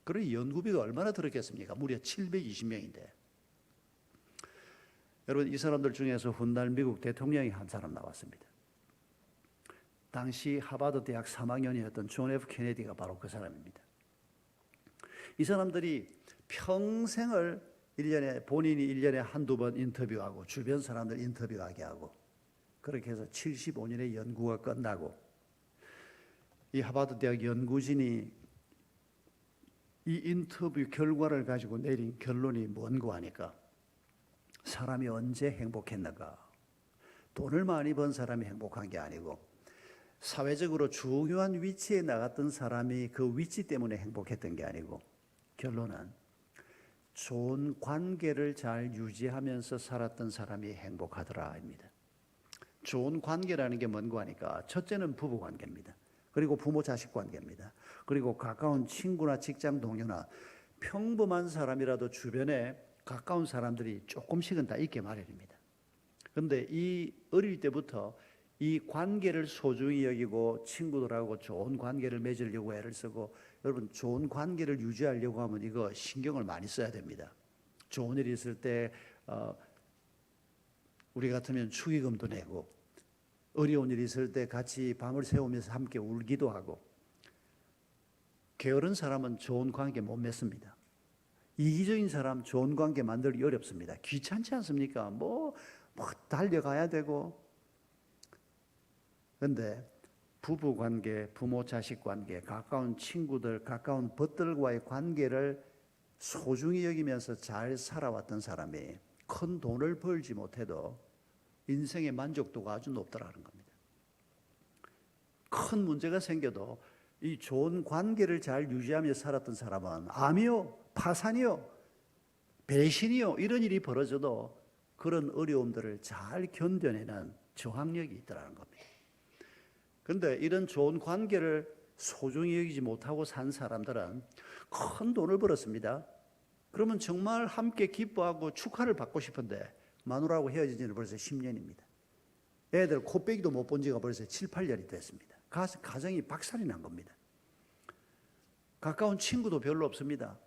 그러니 연구비가 얼마나 들었겠습니까? 무려 720명인데. 여러분, 이 사람들 중에서 훗날 미국 대통령이 한 사람 나왔습니다. 당시 하버드 대학 3학년이었던 존 F 케네디가 바로 그 사람입니다. 이 사람들이 평생을 본인이 1년에 한두 번 인터뷰하고 주변 사람들 인터뷰하게 하고, 그렇게 해서 75년의 연구가 끝나고, 이 하버드 대학 연구진이 이 인터뷰 결과를 가지고 내린 결론이 뭔고 하니까, 사람이 언제 행복했는가? 돈을 많이 번 사람이 행복한 게 아니고 사회적으로 중요한 위치에 나갔던 사람이 그 위치 때문에 행복했던 게 아니고, 결론은 좋은 관계를 잘 유지하면서 살았던 사람이 행복하더라입니다. 좋은 관계라는 게 뭔고 하니까, 첫째는 부부 관계입니다. 그리고 부모 자식 관계입니다. 그리고 가까운 친구나 직장 동료나 평범한 사람이라도 주변에 가까운 사람들이 조금씩은 다 있게 마련입니다. 그런데 이 어릴 때부터 이 관계를 소중히 여기고 친구들하고 좋은 관계를 맺으려고 애를 쓰고, 여러분 좋은 관계를 유지하려고 하면 이거 신경을 많이 써야 됩니다. 좋은 일이 있을 때 우리 같으면 축의금도 내고, 어려운 일이 있을 때 같이 밤을 새우면서 함께 울기도 하고, 게으른 사람은 좋은 관계 못 맺습니다. 이기적인 사람 좋은 관계 만들기 어렵습니다. 귀찮지 않습니까? 뭐 달려가야 되고. 그런데 부부 관계, 부모 자식 관계, 가까운 친구들, 가까운 벗들과의 관계를 소중히 여기면서 잘 살아왔던 사람이 큰 돈을 벌지 못해도 인생의 만족도가 아주 높더라는 겁니다. 큰 문제가 생겨도 이 좋은 관계를 잘 유지하며 살았던 사람은 암이요, 파산이요, 배신이요, 이런 일이 벌어져도 그런 어려움들을 잘 견뎌내는 저항력이 있더라는 겁니다. 그런데 이런 좋은 관계를 소중히 여기지 못하고 산 사람들은 큰 돈을 벌었습니다. 그러면 정말 함께 기뻐하고 축하를 받고 싶은데 마누라하고 헤어진 지는 벌써 10년입니다. 애들 코빼기도 못 본 지가 벌써 7, 8년이 됐습니다. 가정이 박살이 난 겁니다. 가까운 친구도 별로 없습니다.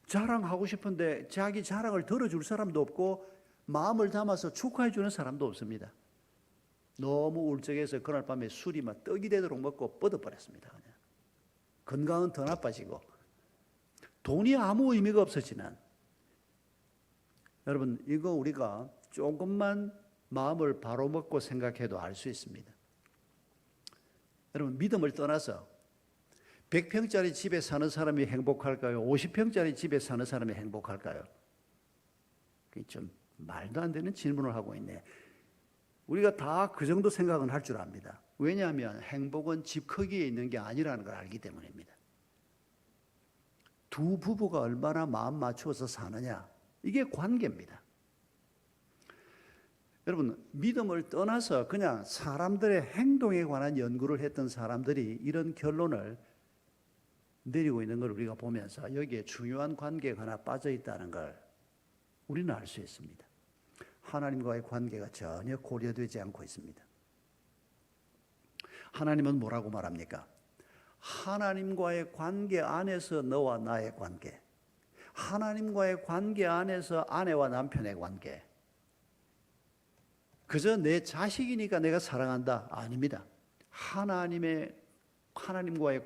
자랑하고 싶은데 자기 자랑을 들어줄 사람도 없고 마음을 담아서 축하해 주는 사람도 없습니다. 너무 울적해서 그날 밤에 술이 막 떡이 되도록 먹고 뻗어버렸습니다. 그냥. 건강은 더 나빠지고 돈이 아무 의미가 없어지는. 여러분, 이거 우리가 조금만 마음을 바로 먹고 생각해도 알 수 있습니다. 여러분, 믿음을 떠나서 100평짜리 집에 사는 사람이 행복할까요? 50평짜리 집에 사는 사람이 행복할까요? 그게 좀 말도 안 되는 질문을 하고 있네. 우리가 다 그 정도 생각은 할 줄 압니다. 왜냐하면 행복은 집 크기에 있는 게 아니라는 걸 알기 때문입니다. 두 부부가 얼마나 마음 맞추어서 사느냐, 이게 관계입니다. 여러분, 믿음을 떠나서 그냥 사람들의 행동에 관한 연구를 했던 사람들이 이런 결론을 내리고 있는 걸 우리가 보면서 여기에 중요한 관계가 하나 빠져 있다는 걸 우리는 알 수 있습니다. 하나님과의 관계가 전혀 고려되지 않고 있습니다. 하나님은 뭐라고 말합니까? 하나님과의 관계 안에서 너와 나의 관계, 하나님과의 관계 안에서 아내와 남편의 관계. 그저 내 자식이니까 내가 사랑한다. 아닙니다. 하나님과의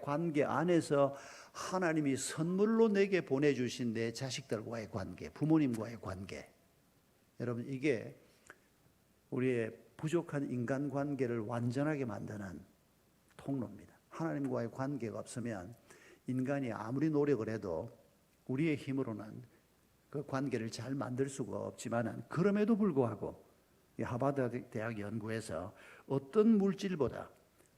관계 안에서 하나님이 선물로 내게 보내주신 내 자식들과의 관계, 부모님과의 관계. 여러분, 이게 우리의 부족한 인간관계를 완전하게 만드는 통로입니다. 하나님과의 관계가 없으면 인간이 아무리 노력을 해도 우리의 힘으로는 그 관계를 잘 만들 수가 없지만, 그럼에도 불구하고 하버드 대학 연구에서 어떤 물질보다,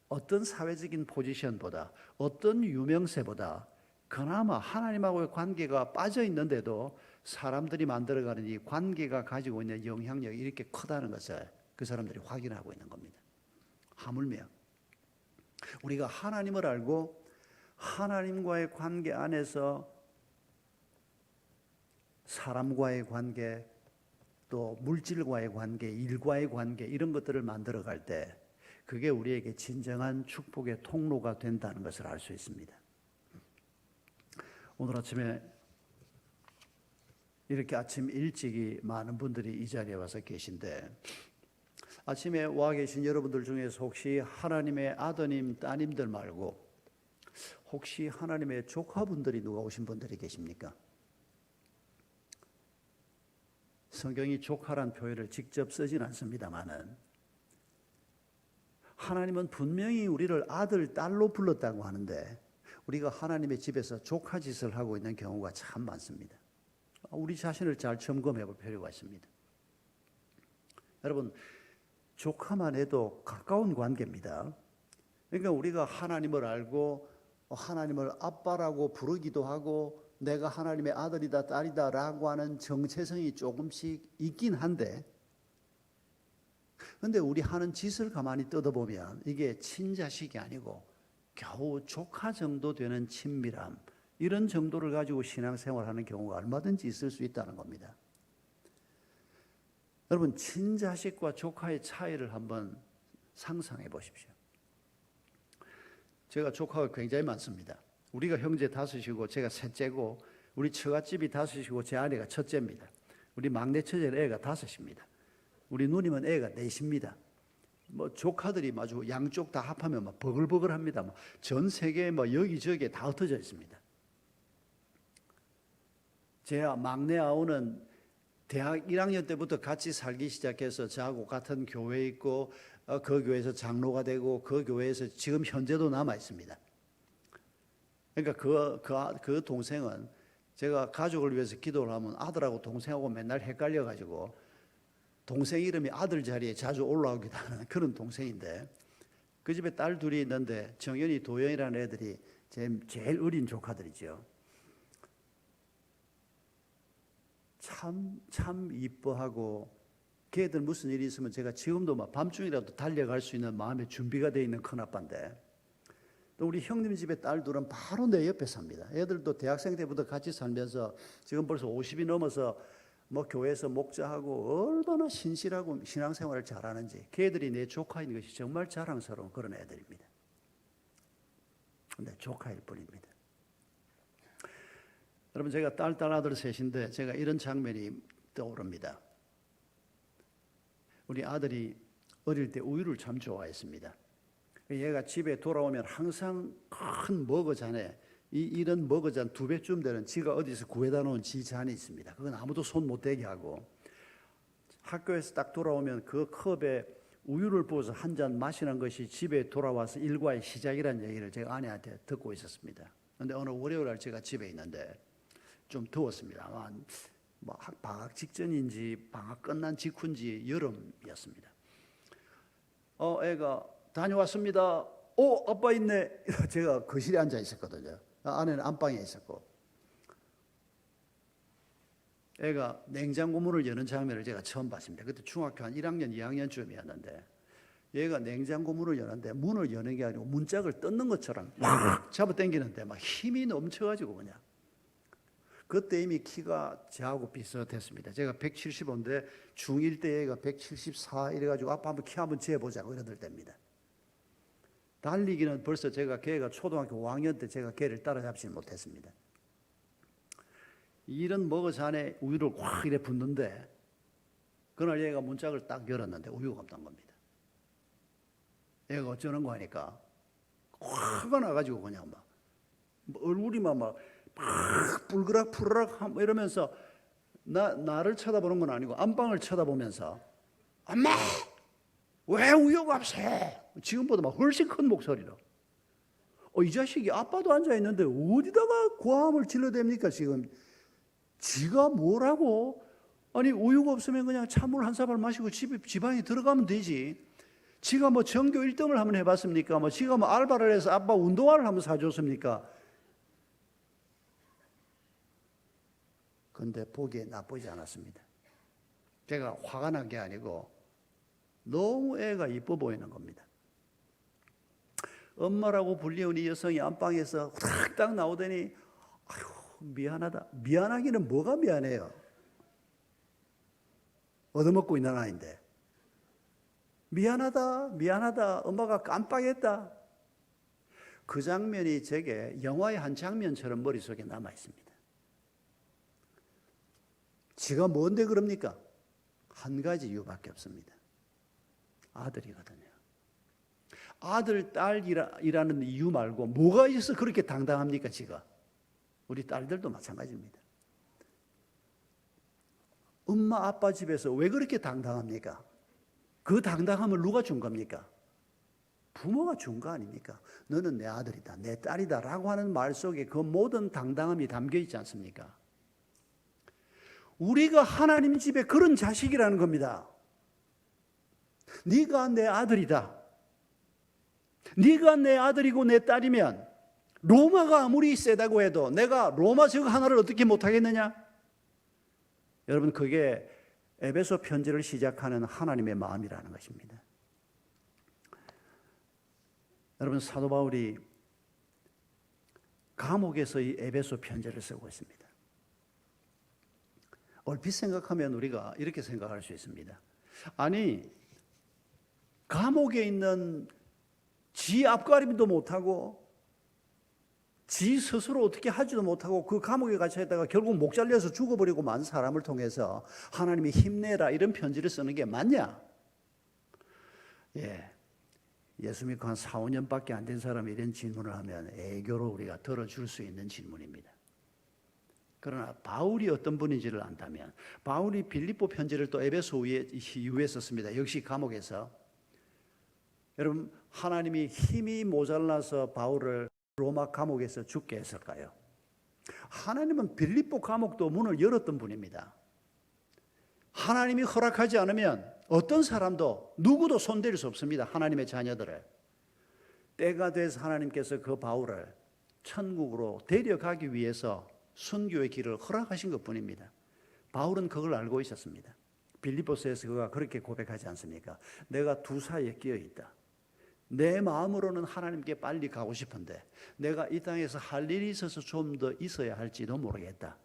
어떤 사회적인 포지션보다, 어떤 유명세보다 그나마 하나님하고의 관계가 빠져 있는데도 사람들이 만들어가는 이 관계가 가지고 있는 영향력이 이렇게 크다는 것을 그 사람들이 확인하고 있는 겁니다. 하물며 우리가 하나님을 알고 하나님과의 관계 안에서 사람과의 관계, 또 물질과의 관계, 일과의 관계, 이런 것들을 만들어 갈 때 그게 우리에게 진정한 축복의 통로가 된다는 것을 알 수 있습니다. 오늘 아침에 이렇게 아침 일찍이 많은 분들이 이 자리에 와서 계신데, 아침에 와 계신 여러분들 중에서 혹시 하나님의 아드님, 따님들 말고 혹시 하나님의 조카분들이 누가 오신 분들이 계십니까? 성경이 조카란 표현을 직접 쓰진 않습니다만은 하나님은 분명히 우리를 아들, 딸로 불렀다고 하는데 우리가 하나님의 집에서 조카 짓을 하고 있는 경우가 참 많습니다. 우리 자신을 잘 점검해 볼 필요가 있습니다. 여러분, 조카만 해도 가까운 관계입니다. 그러니까 우리가 하나님을 알고 하나님을 아빠라고 부르기도 하고 내가 하나님의 아들이다 딸이다 라고 하는 정체성이 조금씩 있긴 한데, 근데 우리 하는 짓을 가만히 뜯어보면 이게 친자식이 아니고 겨우 조카 정도 되는 친밀함, 이런 정도를 가지고 신앙생활하는 경우가 얼마든지 있을 수 있다는 겁니다. 여러분, 친자식과 조카의 차이를 한번 상상해 보십시오. 제가 조카가 굉장히 많습니다. 우리가 형제 5이고 제가 셋째고, 우리 처갓집이 5이고 제 아내가 첫째입니다. 우리 막내 처제는 애가 5입니다. 우리 누님은 애가 4입니다. 뭐 조카들이 아주 양쪽 다 합하면 막 버글버글합니다. 전 세계에 여기저기에 다 흩어져 있습니다. 제 막내 아우는 대학 1학년 때부터 같이 살기 시작해서 저하고 같은 교회에 있고 그 교회에서 장로가 되고 그 교회에서 지금 현재도 남아 있습니다. 그러니까 그 동생은 제가 가족을 위해서 기도를 하면 아들하고 동생하고 맨날 헷갈려가지고 동생 이름이 아들 자리에 자주 올라오기도 하는 그런 동생인데, 그 집에 딸 둘이 있는데 정연이, 도연이라는 애들이 제일 어린 조카들이죠. 참 이뻐하고, 걔들 무슨 일이 있으면 제가 지금도 막 밤중이라도 달려갈 수 있는 마음의 준비가 되어 있는 큰아빠인데, 또 우리 형님 집의 딸 둘은 바로 내 옆에 삽니다. 애들도 대학생 때부터 같이 살면서 지금 벌써 50이 넘어서 교회에서 목자하고 얼마나 신실하고 신앙생활을 잘하는지, 걔들이 내 조카인 것이 정말 자랑스러운 그런 애들입니다. 근데 조카일 뿐입니다. 여러분, 제가 딸 아들 셋인데 제가 이런 장면이 떠오릅니다. 우리 아들이 어릴 때 우유를 참 좋아했습니다. 얘가 집에 돌아오면 항상 큰 머그잔에 이런 머그잔 2배쯤 되는, 지가 어디서 구해다 놓은 지 잔이 있습니다. 그건 아무도 손 못 대게 하고, 학교에서 딱 돌아오면 그 컵에 우유를 부어서 한 잔 마시는 것이 집에 돌아와서 일과의 시작이라는 얘기를 제가 아내한테 듣고 있었습니다. 그런데 어느 월요일 날 제가 집에 있는데 좀 더웠습니다. 방학 직전인지 방학 끝난 직후인지 여름이었습니다. 애가 다녀왔습니다. 아빠 있네. 제가 거실에 앉아 있었거든요. 아내는 안방에 있었고, 애가 냉장고 문을 여는 장면을 제가 처음 봤습니다. 그때 중학교 한 1학년, 2학년쯤이었는데 얘가 냉장고 문을 여는데 문을 여는 게 아니고 문짝을 뜯는 것처럼 막 잡아당기는데 막 힘이 넘쳐가지고 그냥. 그때 이미 키가 저하고 비슷했습니다. 제가 175인데 중1 때 얘가 174 이래가지고 아빠 한번 키 한번 재보자고 이러던 때입니다. 달리기는 벌써 걔가 초등학교 5학년 때 제가 걔를 따라잡지 못했습니다. 이런 먹어서 안에 우유를 확 이래 붓는데 그날 얘가 문짝을 딱 열었는데 우유가 없던 겁니다. 얘가 어쩌는 거 하니까 화가 나가지고 그냥 막 얼굴이 막 불그락 푸르락 이러면서 나를 쳐다보는 건 아니고 안방을 쳐다보면서 엄마 왜 우유가 없어? 지금보다 막 훨씬 큰 목소리로. 이 자식이 아빠도 앉아있는데 어디다가 고함을 질러댑니까 지금. 지가 뭐라고? 아니 우유가 없으면 그냥 찬물 한 사발 마시고 지방에 들어가면 되지. 지가 뭐 전교 1등을 한번 해봤습니까? 뭐 지가 뭐 알바를 해서 아빠 운동화를 한번 사줬습니까? 근데 보기에 나쁘지 않았습니다. 제가 화가 난 게 아니고 너무 애가 이뻐 보이는 겁니다. 엄마라고 불리운 이 여성이 안방에서 딱 나오더니 아유 미안하다. 미안하기는 뭐가 미안해요. 얻어먹고 있는 아이인데. 미안하다 미안하다 엄마가 깜빡했다. 그 장면이 제게 영화의 한 장면처럼 머릿속에 남아있습니다. 지가 뭔데 그럽니까? 한 가지 이유밖에 없습니다. 아들이거든요. 아들, 딸이라는 이유 말고 뭐가 있어 그렇게 당당합니까 지가? 우리 딸들도 마찬가지입니다. 엄마 아빠 집에서 왜 그렇게 당당합니까? 그 당당함을 누가 준 겁니까? 부모가 준 거 아닙니까? 너는 내 아들이다, 내 딸이다 라고 하는 말 속에 그 모든 당당함이 담겨 있지 않습니까? 우리가 하나님 집에 그런 자식이라는 겁니다. 네가 내 아들이다. 네가 내 아들이고 내 딸이면 로마가 아무리 세다고 해도 내가 로마 저거 하나를 어떻게 못하겠느냐? 여러분 그게 에베소 편지를 시작하는 하나님의 마음이라는 것입니다. 여러분 사도 바울이 감옥에서 이 에베소 편지를 쓰고 있습니다. 얼핏 생각하면 우리가 이렇게 생각할 수 있습니다. 아니 감옥에 있는 지 앞가림도 못하고 지 스스로 어떻게 하지도 못하고 그 감옥에 갇혀 있다가 결국 목 잘려서 죽어버리고 만 사람을 통해서 하나님이 힘내라 이런 편지를 쓰는 게 맞냐? 예수 믿고 한 4, 5년밖에 안 된 사람이 이런 질문을 하면 애교로 우리가 들어줄 수 있는 질문입니다. 그러나 바울이 어떤 분인지를 안다면 바울이 빌립보 편지를 또 에베소 이후에 썼습니다. 역시 감옥에서. 여러분 하나님이 힘이 모자라서 바울을 로마 감옥에서 죽게 했을까요? 하나님은 빌립보 감옥도 문을 열었던 분입니다. 하나님이 허락하지 않으면 어떤 사람도 누구도 손댈 수 없습니다. 하나님의 자녀들을. 때가 돼서 하나님께서 그 바울을 천국으로 데려가기 위해서 순교의 길을 허락하신 것뿐입니다. 바울은 그걸 알고 있었습니다. 빌립보서에서 그가 그렇게 고백하지 않습니까? 내가 두 사이에 끼어 있다. 내 마음으로는 하나님께 빨리 가고 싶은데 내가 이 땅에서 할 일이 있어서 좀 더 있어야 할지도 모르겠다.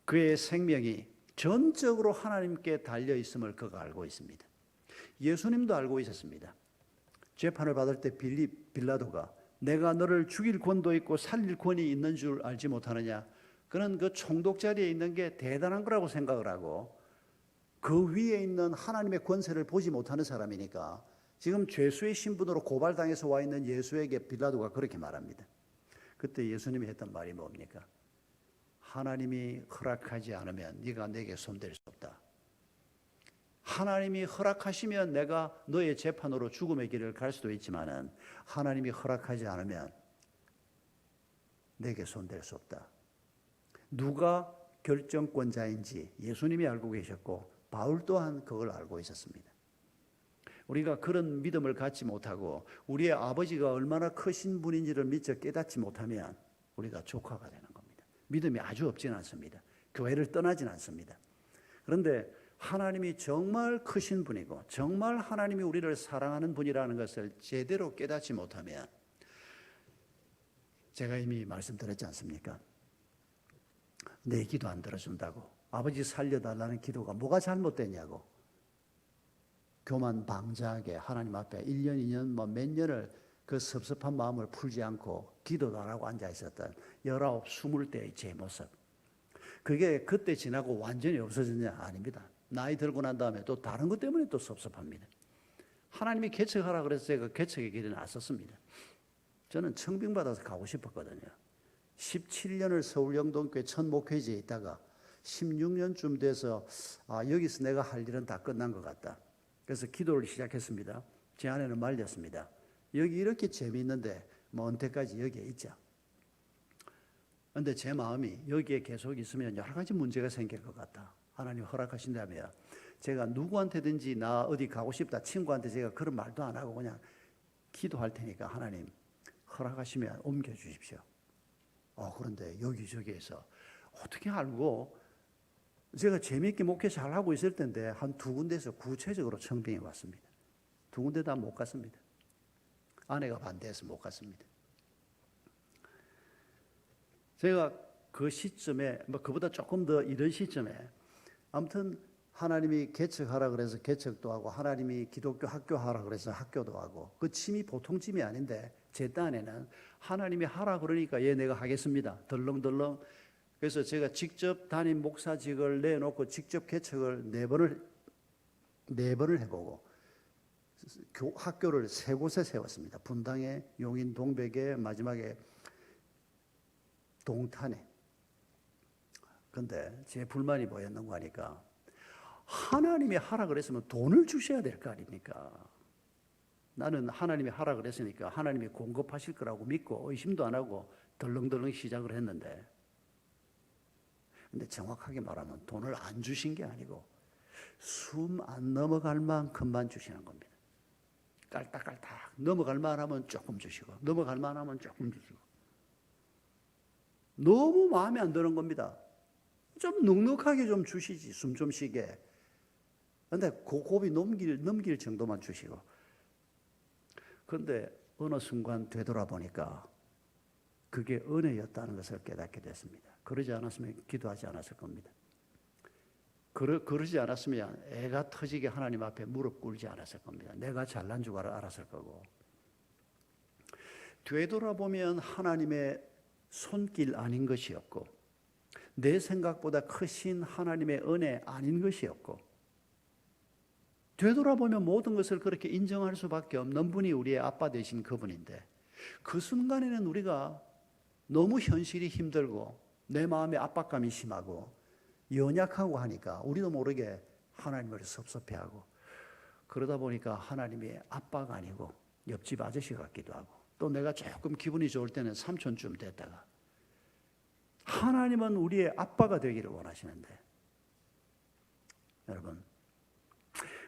그의 생명이 전적으로 하나님께 달려 있음을 그가 알고 있습니다. 예수님도 알고 있었습니다. 재판을 받을 때 빌라도가 내가 너를 죽일 권도 있고 살릴 권이 있는 줄 알지 못하느냐? 그는 그 총독 자리에 있는 게 대단한 거라고 생각을 하고 그 위에 있는 하나님의 권세를 보지 못하는 사람이니까 지금 죄수의 신분으로 고발당해서 와 있는 예수에게 빌라도가 그렇게 말합니다. 그때 예수님이 했던 말이 뭡니까? 하나님이 허락하지 않으면 네가 내게 손댈 수 없다. 하나님이 허락하시면 내가 너의 재판으로 죽음의 길을 갈 수도 있지만은 하나님이 허락하지 않으면 내게 손댈 수 없다. 누가 결정권자인지 예수님이 알고 계셨고 바울 또한 그걸 알고 있었습니다. 우리가 그런 믿음을 갖지 못하고 우리의 아버지가 얼마나 크신 분인지를 미처 깨닫지 못하면 우리가 조카가 되는 겁니다. 믿음이 아주 없지는 않습니다. 교회를 떠나지는 않습니다. 그런데 하나님이 정말 크신 분이고 정말 하나님이 우리를 사랑하는 분이라는 것을 제대로 깨닫지 못하면 제가 이미 말씀드렸지 않습니까? 내 기도 안 들어준다고 아버지 살려달라는 기도가 뭐가 잘못됐냐고 교만방자하게 하나님 앞에 1년, 2년, 몇 년을 그 섭섭한 마음을 풀지 않고 기도도 안 하고 앉아 있었던 19, 20대의 제 모습. 그게 그때 지나고 완전히 없어졌냐? 아닙니다. 나이 들고 난 다음에 또 다른 것 때문에 또 섭섭합니다. 하나님이 개척하라 그래서 제가 개척의 길에 나섰습니다. 저는 청빙받아서 가고 싶었거든요. 17년을 서울 영동교회 첫 목회지에 있다가 16년쯤 돼서 여기서 내가 할 일은 다 끝난 것 같다. 그래서 기도를 시작했습니다. 제 아내는 말렸습니다. 여기 이렇게 재미있는데 뭐 언제까지 여기에 있자. 그런데 제 마음이 여기에 계속 있으면 여러 가지 문제가 생길 것 같다. 하나님 허락하신다면 제가 누구한테든지 나 어디 가고 싶다 친구한테 제가 그런 말도 안 하고 그냥 기도할 테니까 하나님 허락하시면 옮겨주십시오. 그런데 여기저기에서 어떻게 알고 제가 재미있게 목회 잘하고 있을 텐데 한 두 군데에서 구체적으로 청빙이 왔습니다. 두 군데 다 못 갔습니다. 아내가 반대해서 못 갔습니다. 제가 그 시점에 그보다 조금 더 이런 시점에 아무튼 하나님이 개척하라 그래서 개척도 하고 하나님이 기독교 학교 하라 그래서 학교도 하고 그 짐이 보통 짐이 아닌데 제 딴에는 하나님이 하라 그러니까 내가 하겠습니다. 덜렁덜렁. 그래서 제가 직접 담임 목사직을 내놓고 직접 개척을 네 번을 해보고 학교를 3곳에 세웠습니다. 분당에, 용인, 동백에, 마지막에 동탄에. 그런데 제 불만이 뭐였는가 하니까 하나님이 하라 그랬으면 돈을 주셔야 될 거 아닙니까? 나는 하나님이 하라 그랬으니까 하나님이 공급하실 거라고 믿고 의심도 안 하고 덜렁덜렁 시작을 했는데 근데 정확하게 말하면 돈을 안 주신 게 아니고 숨 안 넘어갈 만큼만 주시는 겁니다. 깔딱깔딱 넘어갈 만하면 조금 주시고 넘어갈 만하면 조금 주시고 너무 마음에 안 드는 겁니다. 좀 넉넉하게 좀 주시지 숨 좀 쉬게. 그런데 고비 넘길 정도만 주시고 그런데 어느 순간 되돌아보니까 그게 은혜였다는 것을 깨닫게 됐습니다. 그러지 않았으면 기도하지 않았을 겁니다. 그러지 않았으면 애가 터지게 하나님 앞에 무릎 꿇지 않았을 겁니다. 내가 잘난 줄 알았을 거고. 되돌아보면 하나님의 손길 아닌 것이 없고 내 생각보다 크신 하나님의 은혜 아닌 것이 없고 되돌아보면 모든 것을 그렇게 인정할 수밖에 없는 분이 우리의 아빠 되신 그분인데 그 순간에는 우리가 너무 현실이 힘들고 내 마음에 압박감이 심하고 연약하고 하니까 우리도 모르게 하나님을 섭섭해하고 그러다 보니까 하나님이 아빠가 아니고 옆집 아저씨 같기도 하고 또 내가 조금 기분이 좋을 때는 삼촌쯤 됐다가 하나님은 우리의 아빠가 되기를 원하시는데 여러분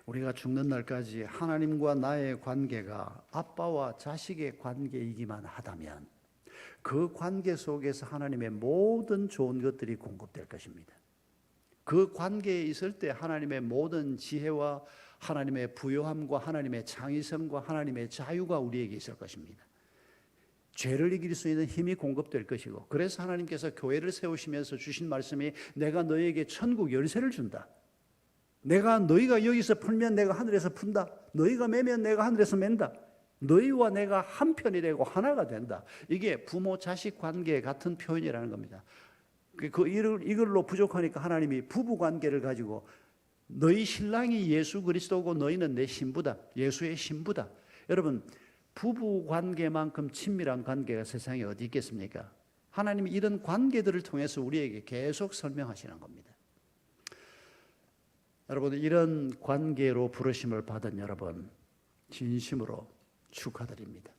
우리가 죽는 날까지 하나님과 나의 관계가 아빠와 자식의 관계이기만 하다면 그 관계 속에서 하나님의 모든 좋은 것들이 공급될 것입니다. 그 관계에 있을 때 하나님의 모든 지혜와 하나님의 부요함과 하나님의 창의성과 하나님의 자유가 우리에게 있을 것입니다. 죄를 이길 수 있는 힘이 공급될 것이고 그래서 하나님께서 교회를 세우시면서 주신 말씀이 내가 너희에게 천국 열쇠를 준다. 너희가 여기서 풀면 내가 하늘에서 푼다. 너희가 매면 내가 하늘에서 맨다. 너희와 내가 한편이 되고 하나가 된다. 이게 부모 자식 관계 같은 표현이라는 겁니다. 이걸로 부족하니까 하나님이 부부 관계를 가지고 너희 신랑이 예수 그리스도고 너희는 내 신부다. 예수의 신부다. 여러분 부부 관계만큼 친밀한 관계가 세상에 어디 있겠습니까? 하나님이 이런 관계들을 통해서 우리에게 계속 설명하시는 겁니다. 여러분 이런 관계로 부르심을 받은 여러분 진심으로 축하드립니다.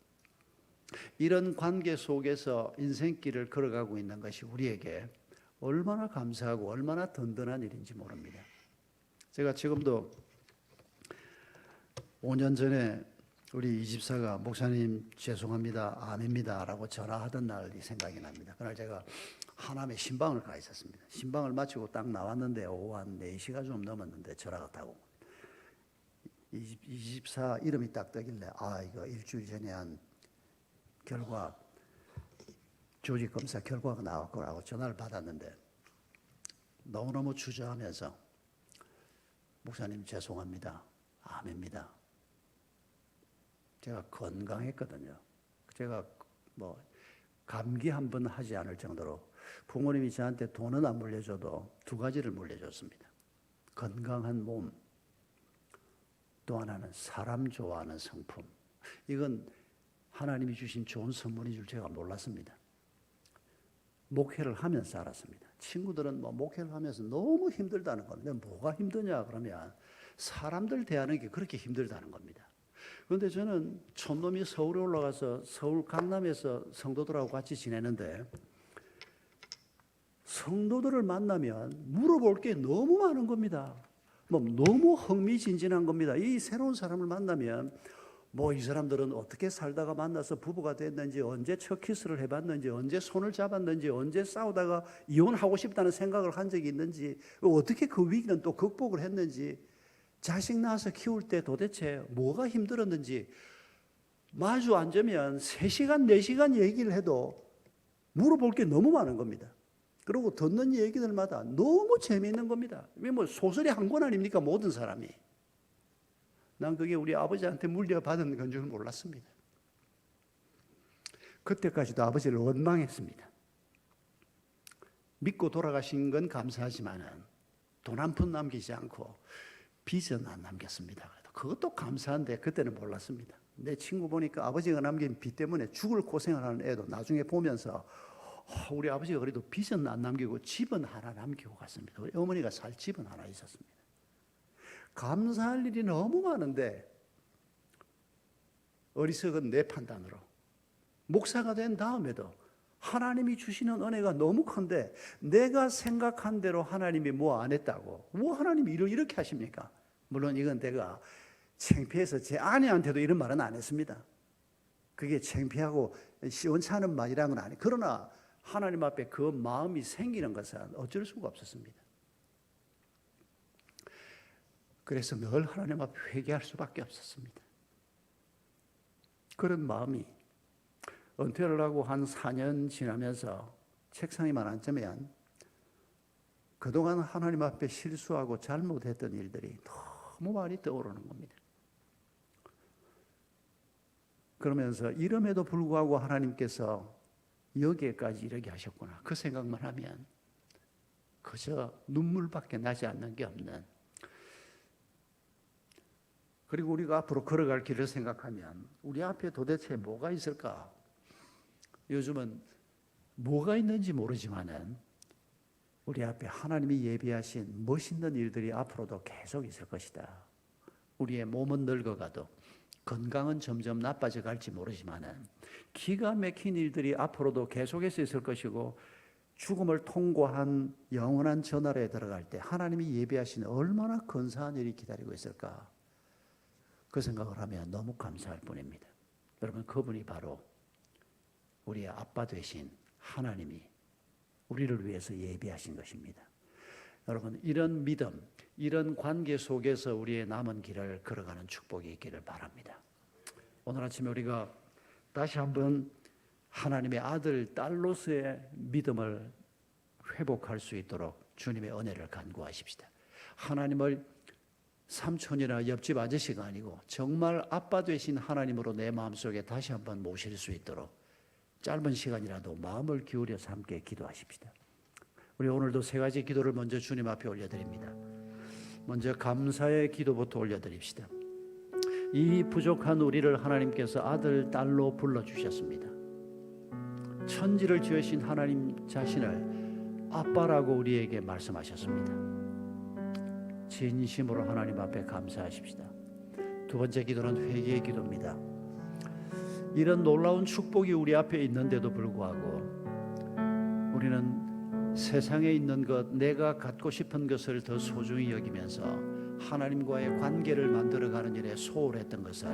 이런 관계 속에서 인생길을 걸어가고 있는 것이 우리에게 얼마나 감사하고 얼마나 든든한 일인지 모릅니다. 제가 지금도 5년 전에 우리 이집사가 목사님 죄송합니다 아멘입니다 라고 전화하던 날이 생각이 납니다. 그날 제가 하남에 신방을 가 있었습니다. 신방을 마치고 딱 나왔는데 오후 한 4시가 좀 넘었는데 전화가 타고 이집사 이름이 딱 뜨길래 이거 일주일 전에 한 결과 조직 검사 결과가 나올 거라고 전화를 받았는데 너무너무 주저하면서 목사님 죄송합니다 아멘입니다. 제가 건강했거든요. 제가 감기 한 번 하지 않을 정도로 부모님이 저한테 돈은 안 물려줘도 두 가지를 물려줬습니다. 건강한 몸, 또 하나는 사람 좋아하는 성품. 이건 하나님이 주신 좋은 선물인 줄 제가 몰랐습니다. 목회를 하면서 알았습니다. 친구들은 목회를 하면서 너무 힘들다는 겁니다. 뭐가 힘드냐 그러면 사람들 대하는 게 그렇게 힘들다는 겁니다. 그런데 저는 촌놈이 서울에 올라가서 서울 강남에서 성도들하고 같이 지내는데 성도들을 만나면 물어볼 게 너무 많은 겁니다. 너무 흥미진진한 겁니다. 이 새로운 사람을 만나면 이 사람들은 어떻게 살다가 만나서 부부가 됐는지, 언제 첫 키스를 해봤는지, 언제 손을 잡았는지, 언제 싸우다가 이혼하고 싶다는 생각을 한 적이 있는지, 어떻게 그 위기는 또 극복을 했는지, 자식 낳아서 키울 때 도대체 뭐가 힘들었는지 마주 앉으면 3시간, 4시간 얘기를 해도 물어볼 게 너무 많은 겁니다. 그리고 듣는 얘기들마다 너무 재미있는 겁니다. 소설이 한 권 아닙니까? 모든 사람이. 난 그게 우리 아버지한테 물려받은 건 줄 몰랐습니다. 그때까지도 아버지를 원망했습니다. 믿고 돌아가신 건 감사하지만 돈 한 푼 남기지 않고 빚은 안 남겼습니다. 그것도 감사한데 그때는 몰랐습니다. 내 친구 보니까 아버지가 남긴 빚 때문에 죽을 고생을 하는 애도 나중에 보면서 우리 아버지가 그래도 빚은 안 남기고 집은 하나 남기고 갔습니다. 우리 어머니가 살 집은 하나 있었습니다. 감사할 일이 너무 많은데 어리석은 내 판단으로 목사가 된 다음에도 하나님이 주시는 은혜가 너무 큰데 내가 생각한 대로 하나님이 뭐 안 했다고 하나님이 일을 이렇게 하십니까? 물론 이건 내가 창피해서 제 아내한테도 이런 말은 안 했습니다. 그게 창피하고 시원찮은 말이라는 건 아니에요. 그러나 하나님 앞에 그 마음이 생기는 것은 어쩔 수가 없었습니다. 그래서 늘 하나님 앞에 회개할 수밖에 없었습니다. 그런 마음이 은퇴를 하고 한 4년 지나면서 책상에만 앉으면 그동안 하나님 앞에 실수하고 잘못했던 일들이 너무 많이 떠오르는 겁니다. 그러면서 이름에도 불구하고 하나님께서 여기에까지 이르게 하셨구나. 그 생각만 하면 그저 눈물밖에 나지 않는 게 없는, 그리고 우리가 앞으로 걸어갈 길을 생각하면 우리 앞에 도대체 뭐가 있을까? 요즘은 뭐가 있는지 모르지만은 우리 앞에 하나님이 예비하신 멋있는 일들이 앞으로도 계속 있을 것이다. 우리의 몸은 늙어가도 건강은 점점 나빠져 갈지 모르지만은 기가 막힌 일들이 앞으로도 계속해서 있을 것이고 죽음을 통과한 영원한 저 나라에 들어갈 때 하나님이 예비하신 얼마나 근사한 일이 기다리고 있을까? 그 생각을 하면 너무 감사할 뿐입니다. 여러분, 그분이 바로 우리의 아빠 되신 하나님이 우리를 위해서 예비하신 것입니다. 여러분, 이런 믿음, 이런 관계 속에서 우리의 남은 길을 걸어가는 축복이 있기를 바랍니다. 오늘 아침에 우리가 다시 한번 하나님의 아들, 딸로서의 믿음을 회복할 수 있도록 주님의 은혜를 간구하십시다. 하나님을 삼촌이나 옆집 아저씨가 아니고 정말 아빠 되신 하나님으로 내 마음속에 다시 한번 모실 수 있도록 짧은 시간이라도 마음을 기울여서 함께 기도하십시다. 우리 오늘도 3가지 기도를 먼저 주님 앞에 올려드립니다. 먼저 감사의 기도부터 올려드립시다. 이 부족한 우리를 하나님께서 아들, 딸로 불러주셨습니다. 천지를 지으신 하나님 자신을 아빠라고 우리에게 말씀하셨습니다. 진심으로 하나님 앞에 감사하십시다. 2번째 기도는 회개의 기도입니다. 이런 놀라운 축복이 우리 앞에 있는데도 불구하고 우리는 세상에 있는 것, 내가 갖고 싶은 것을 더 소중히 여기면서 하나님과의 관계를 만들어가는 일에 소홀했던 것을,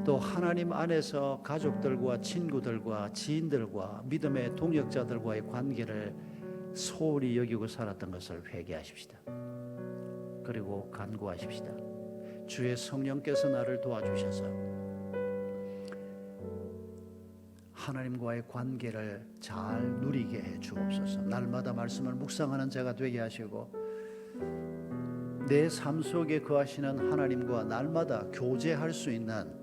또 하나님 안에서 가족들과 친구들과 지인들과 믿음의 동역자들과의 관계를 소홀히 여기고 살았던 것을 회개하십시다. 그리고 간구하십시다. 주의 성령께서 나를 도와주셔서 하나님과의 관계를 잘 누리게 해 주옵소서. 날마다 말씀을 묵상하는 자가 되게 하시고 내 삶 속에 거하시는 하나님과 날마다 교제할 수 있는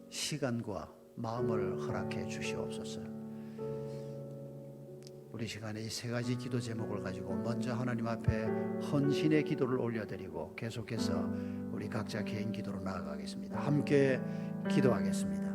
시간과 마음을 허락해 주시옵소서. 우리 시간에 이 세 가지 기도 제목을 가지고 먼저 하나님 앞에 헌신의 기도를 올려드리고 계속해서 우리 각자 개인 기도로 나아가겠습니다. 함께 기도하겠습니다.